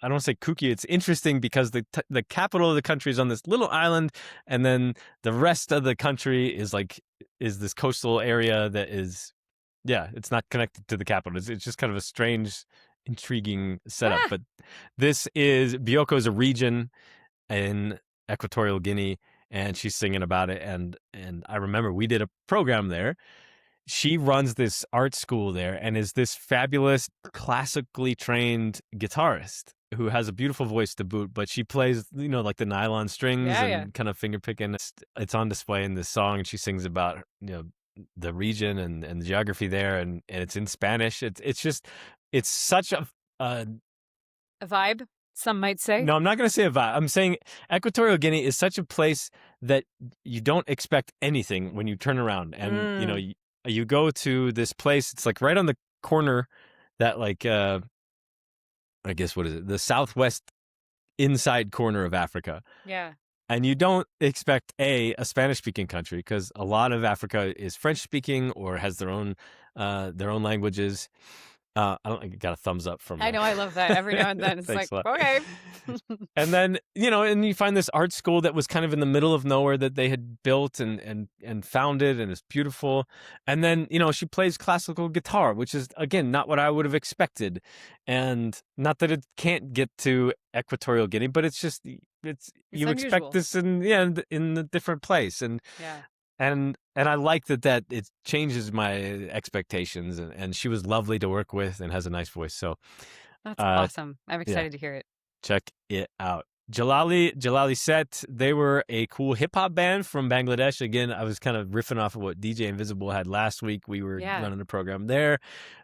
[SPEAKER 2] I don't want to say kooky. It's interesting because the capital of the country is on this little island, and then the rest of the country is this coastal area that is, it's not connected to the capital. It's just kind of a strange, intriguing setup. But Bioko is a region in Equatorial Guinea, and she's singing about it. And I remember we did a program there. She runs this art school there and is this fabulous, classically trained guitarist who has a beautiful voice to boot, but she plays, like the nylon strings and kind of finger picking. It's on display in this song, and she sings about, the region and the geography there, and it's in Spanish. It's such a
[SPEAKER 1] vibe, some might say.
[SPEAKER 2] No, I'm not going to say a vibe. I'm saying Equatorial Guinea is such a place that you don't expect anything when you turn around, and you go to this place. It's like right on the corner that I guess, what is it? The southwest inside corner of Africa.
[SPEAKER 1] Yeah.
[SPEAKER 2] And you don't expect a Spanish-speaking country, because a lot of Africa is French-speaking or has their own languages. I got a thumbs up from.
[SPEAKER 1] I know, I love that. Every now and then, it's like, okay.
[SPEAKER 2] And then, and you find this art school that was kind of in the middle of nowhere that they had built and founded, and it's beautiful. And then, she plays classical guitar, which is, again, not what I would have expected. And not that it can't get to Equatorial Guinea, but it's just,
[SPEAKER 1] It's
[SPEAKER 2] you expect
[SPEAKER 1] unusual.
[SPEAKER 2] this in a different place. And
[SPEAKER 1] Yeah.
[SPEAKER 2] and I like that it changes my expectations, and she was lovely to work with and has a nice voice. So,
[SPEAKER 1] That's
[SPEAKER 2] uh,
[SPEAKER 1] awesome. I'm
[SPEAKER 2] yeah,
[SPEAKER 1] excited to hear it.
[SPEAKER 2] check it out. Jalali Set, they were a cool hip hop band from Bangladesh. Again, I was kind of riffing off of what DJ Invisible had last week. We were
[SPEAKER 1] Yeah.
[SPEAKER 2] running a program there,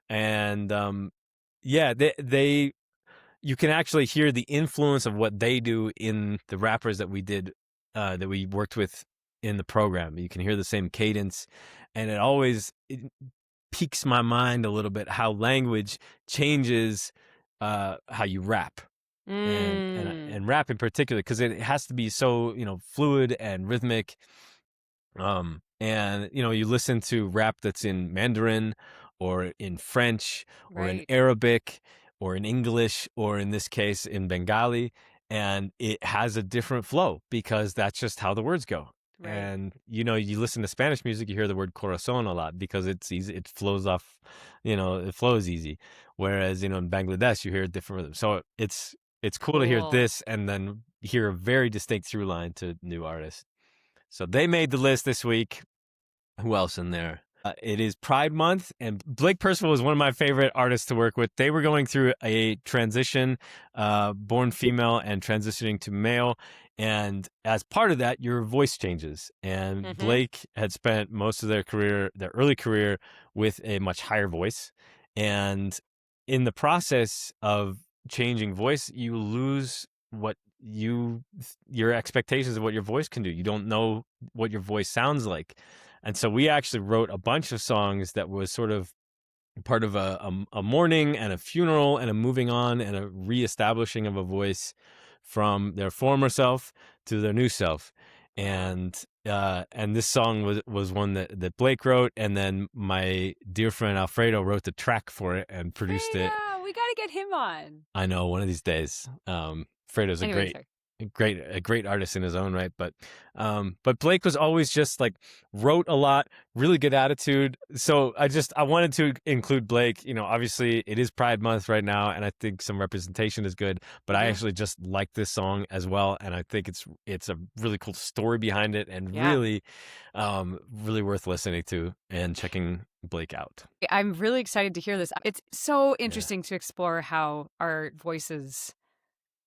[SPEAKER 2] and yeah, they you can actually hear the influence of what they do in the rappers that we did, that we worked with in the program. You can hear the same cadence, and it piques my mind a little bit how language changes how you rap, and rap in particular, because it has to be so fluid and rhythmic. And you listen to rap that's in Mandarin or in French or in
[SPEAKER 1] Right.
[SPEAKER 2] Arabic or in English, or in this case in Bengali, and it has a different flow because that's just how the words go.
[SPEAKER 1] Right.
[SPEAKER 2] And you listen to Spanish music, you hear the word corazon a lot because it's easy, it flows off, it flows easy. Whereas in Bangladesh you hear a different rhythm. So it's cool to hear
[SPEAKER 1] Cool.
[SPEAKER 2] this and then hear a very distinct through line to new artists. So they made the list this week. Who else in there? It is Pride Month, and Blake Percival is one of my favorite artists to work with. They were going through a transition, born female and transitioning to male. And as part of that, your voice changes. And Blake had spent most of their early career, with a much higher voice. And in the process of changing voice, you lose your expectations of what your voice can do. You don't know what your voice sounds like. And so we actually wrote a bunch of songs that was sort of part of a mourning and a funeral and a moving on and a reestablishing of a voice from their former self to their new self. And this song was one that Blake wrote, and then my dear friend Alfredo wrote the track for it and produced it.
[SPEAKER 1] Yeah, we got to get him on.
[SPEAKER 2] I know, one of these days. Fredo's
[SPEAKER 1] Anyway,
[SPEAKER 2] a great artist in his own right, but Blake was always just like wrote a lot, really good attitude. So I wanted to include Blake. Obviously it is Pride Month right now, and I think some representation is good, but I actually just like this song as well, and I think it's a really cool story behind it, and really worth listening to and checking Blake out.
[SPEAKER 1] I'm really excited to hear this. It's so interesting to explore how our voices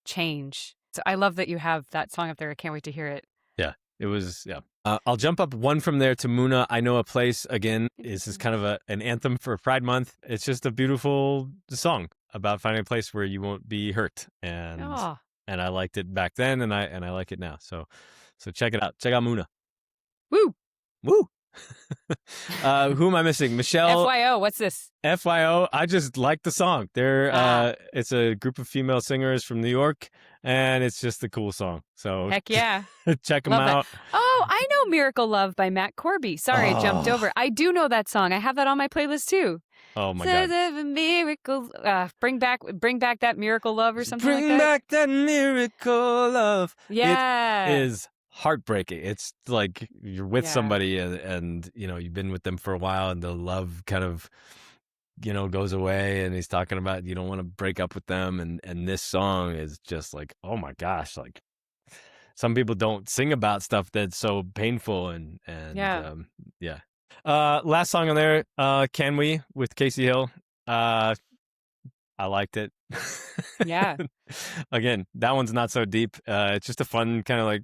[SPEAKER 1] change. So I love that you have that song up there. I can't wait to hear it.
[SPEAKER 2] Yeah, it was. Yeah. I'll jump up one from there to Muna. I Know a Place. Again, this is kind of an anthem for Pride Month. It's just a beautiful song about finding a place where you won't be hurt. And I liked it back then, and I like it now. So check it out. Check out Muna.
[SPEAKER 1] Woo!
[SPEAKER 2] Who am I missing? Michelle.
[SPEAKER 1] FYO, what's this?
[SPEAKER 2] FYO, I just like the song. It's a group of female singers from New York, and it's just a cool song. So
[SPEAKER 1] heck yeah.
[SPEAKER 2] Check them out.
[SPEAKER 1] Oh, I know Miracle Love by Matt Corby. Sorry, I jumped over. I do know that song. I have that on my playlist too.
[SPEAKER 2] Oh my God.
[SPEAKER 1] Miracle, bring back that Miracle Love or something like that.
[SPEAKER 2] Bring back that miracle love.
[SPEAKER 1] Yeah.
[SPEAKER 2] It is heartbreaking. It's like you're with somebody and you've been with them for a while, and the love kind of goes away, and he's talking about you don't want to break up with them, and this song is just like, oh my gosh, like some people don't sing about stuff that's so painful, and last song on there, Can We, with Casey Hill. I liked it.
[SPEAKER 1] Yeah.
[SPEAKER 2] Again, that one's not so deep. It's just a fun kind of like,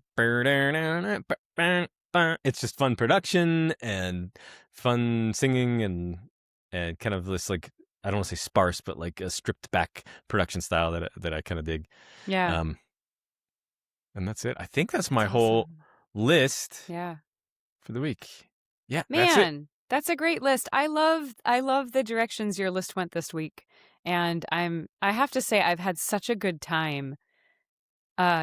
[SPEAKER 2] it's just fun production and fun singing and kind of this, like, I don't want to say sparse, but like a stripped back production style that I kind of dig.
[SPEAKER 1] Yeah.
[SPEAKER 2] And that's it. I think that's my whole list.
[SPEAKER 1] Yeah.
[SPEAKER 2] For the week. Yeah.
[SPEAKER 1] Man, that's a great list. I love the directions your list went this week. And I have to say, I've had such a good time,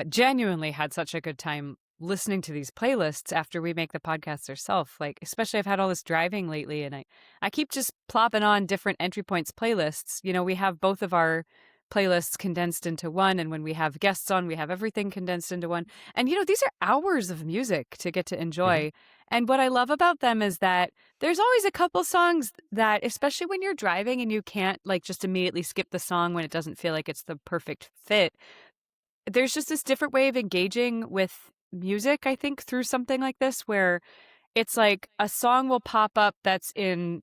[SPEAKER 1] genuinely had such a good time listening to these playlists after we make the podcasts ourselves. Like, especially I've had all this driving lately, and I keep just plopping on different entry points playlists. We have both of our playlists condensed into one. And when we have guests on, we have everything condensed into one. And, these are hours of music to get to enjoy. And what I love about them is that there's always a couple songs that, especially when you're driving and you can't like just immediately skip the song when it doesn't feel like it's the perfect fit. There's just this different way of engaging with music, I think, through something like this, where it's like a song will pop up that's in,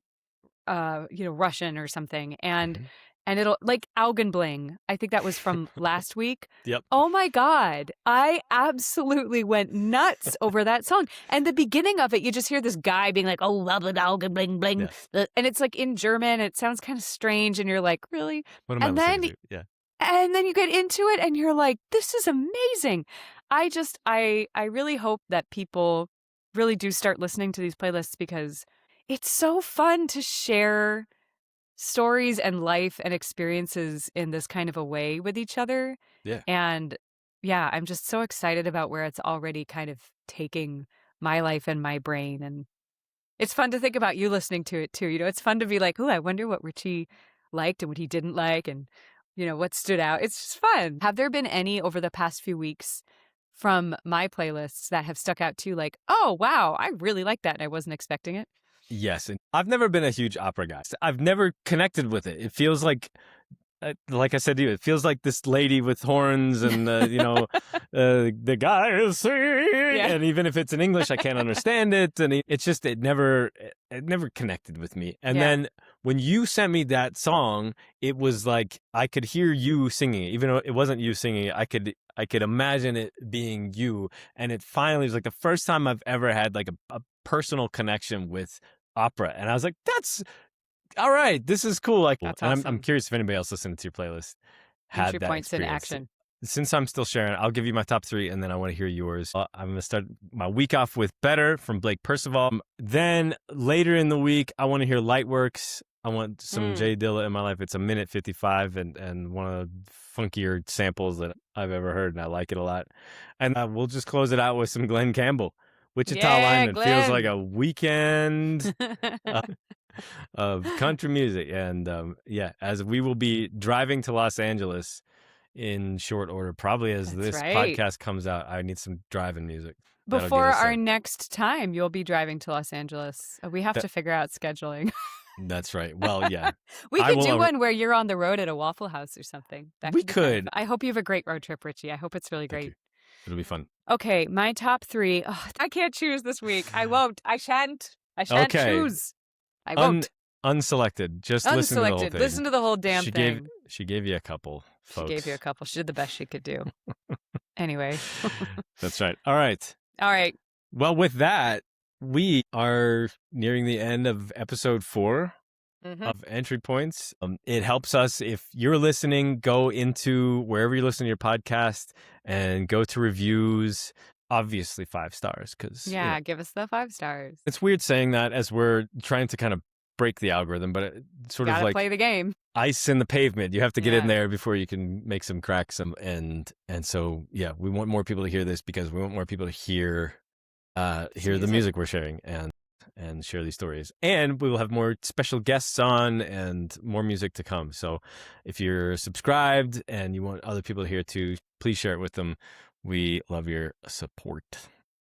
[SPEAKER 1] Russian or something. And it'll like Augenbling. I think that was from last week.
[SPEAKER 2] Yep.
[SPEAKER 1] Oh my God. I absolutely went nuts over that song. And the beginning of it, you just hear this guy being like, oh, love it, Augenbling, bling. Yeah. And it's like in German. It sounds kind of strange. And you're like, really?
[SPEAKER 2] What am I listening to? Yeah.
[SPEAKER 1] And then you get into it and you're like, this is amazing. I really hope that people really do start listening to these playlists because it's so fun to share stories and life and experiences in this kind of a way with each other.
[SPEAKER 2] Yeah.
[SPEAKER 1] And yeah, I'm just so excited about where it's already kind of taking my life and my brain. And it's fun to think about you listening to it too. It's fun to be like, oh, I wonder what Richie liked and what he didn't like and, what stood out. It's just fun. Have there been any over the past few weeks from my playlists that have stuck out too? Like, oh, wow, I really like that and I wasn't expecting it.
[SPEAKER 2] Yes. And I've never been a huge opera guy. I've never connected with it. It feels like I said to you, it feels like this lady with horns and, the guy is singing. Yeah. And even if it's in English, I can't understand it. And it never connected with me. And then when you sent me that song, it was like I could hear you singing it. Even though it wasn't you singing it, I could imagine it being you. And it finally was like the first time I've ever had like a personal connection with opera. And I was like, that's all right. This is cool.
[SPEAKER 1] That's awesome.
[SPEAKER 2] I'm curious if anybody else listening to your playlist had
[SPEAKER 1] Entry
[SPEAKER 2] that
[SPEAKER 1] points in
[SPEAKER 2] experience.
[SPEAKER 1] action.
[SPEAKER 2] Since I'm still sharing, I'll give you my top 3 and then I want to hear yours. I'm going to start my week off with Better from Blake Percival. Then later in the week, I want to hear Lightworks. I want some Jay Dilla in my life. It's 1:55 and one of the funkier samples that I've ever heard, and I like it a lot. And we'll just close it out with some Glenn Campbell. Wichita Lineman feels like a weekend of country music. And as we will be driving to Los Angeles in short order, probably as podcast comes out, I need some driving music.
[SPEAKER 1] Before our next time, you'll be driving to Los Angeles. We have to figure out scheduling.
[SPEAKER 2] That's right. Well, yeah.
[SPEAKER 1] We could do one where you're on the road at a Waffle House or something.
[SPEAKER 2] We could.
[SPEAKER 1] I hope you have a great road trip, Richie. I hope it's really great.
[SPEAKER 2] It'll be fun.
[SPEAKER 1] Okay, my top 3. Oh, I can't choose this week. I won't. I shan't choose. I won't.
[SPEAKER 2] Unselected. Just listen to the whole thing.
[SPEAKER 1] Listen to the whole damn thing.
[SPEAKER 2] She gave you a couple, folks.
[SPEAKER 1] She gave you a couple. She did the best she could do. Anyway.
[SPEAKER 2] That's right. All right. Well, with that, we are nearing the end of episode 4 of Entry Points. It helps us if you're listening, go into wherever you listen to your podcast and go to reviews. Obviously 5 stars because
[SPEAKER 1] give us the 5 stars.
[SPEAKER 2] It's weird saying that as we're trying to kind of break the algorithm, but it's sort of like
[SPEAKER 1] play the game.
[SPEAKER 2] Ice in the pavement. You have to get in there before you can make some cracks. And so we want more people to hear this because we want more people to hear the music we're sharing and share these stories. And we will have more special guests on and more music to come. So if you're subscribed and you want other people to hear too, please share it with them. We love your support.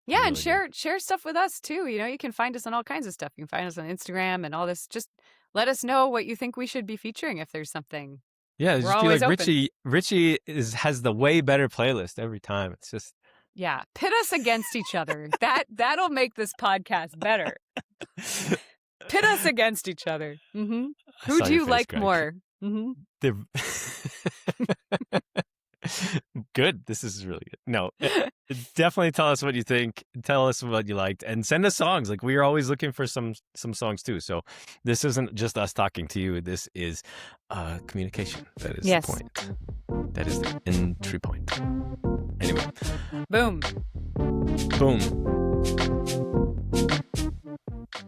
[SPEAKER 1] Yeah, really and share stuff with us too. You can find us on all kinds of stuff. You can find us on Instagram and all this. Just let us know what you think we should be featuring if there's something.
[SPEAKER 2] Yeah, just be like open. Richie has the way better playlist every time. It's just
[SPEAKER 1] pit us against each other. That'll make this podcast better. Pit us against each other. Mm-hmm. Who do you like more? Mm-hmm.
[SPEAKER 2] Good. This is really good. No, definitely tell us what you think. Tell us what you liked and send us songs. Like we are always looking for some songs too. So this isn't just us talking to you. This is communication. That is the point. That is the entry point. Anyway.
[SPEAKER 1] Boom.
[SPEAKER 2] Boom.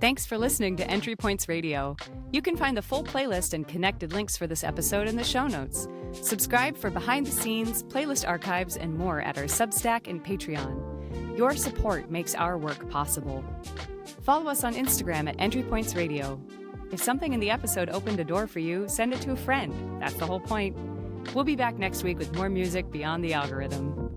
[SPEAKER 1] Thanks for listening to Entry Points Radio. You can find the full playlist and connected links for this episode in the show notes. Subscribe for behind-the-scenes, playlist archives, and more at our Substack and Patreon. Your support makes our work possible. Follow us on Instagram at Entry Points Radio. If something in the episode opened a door for you, send it to a friend. That's the whole point. We'll be back next week with more music beyond the algorithm.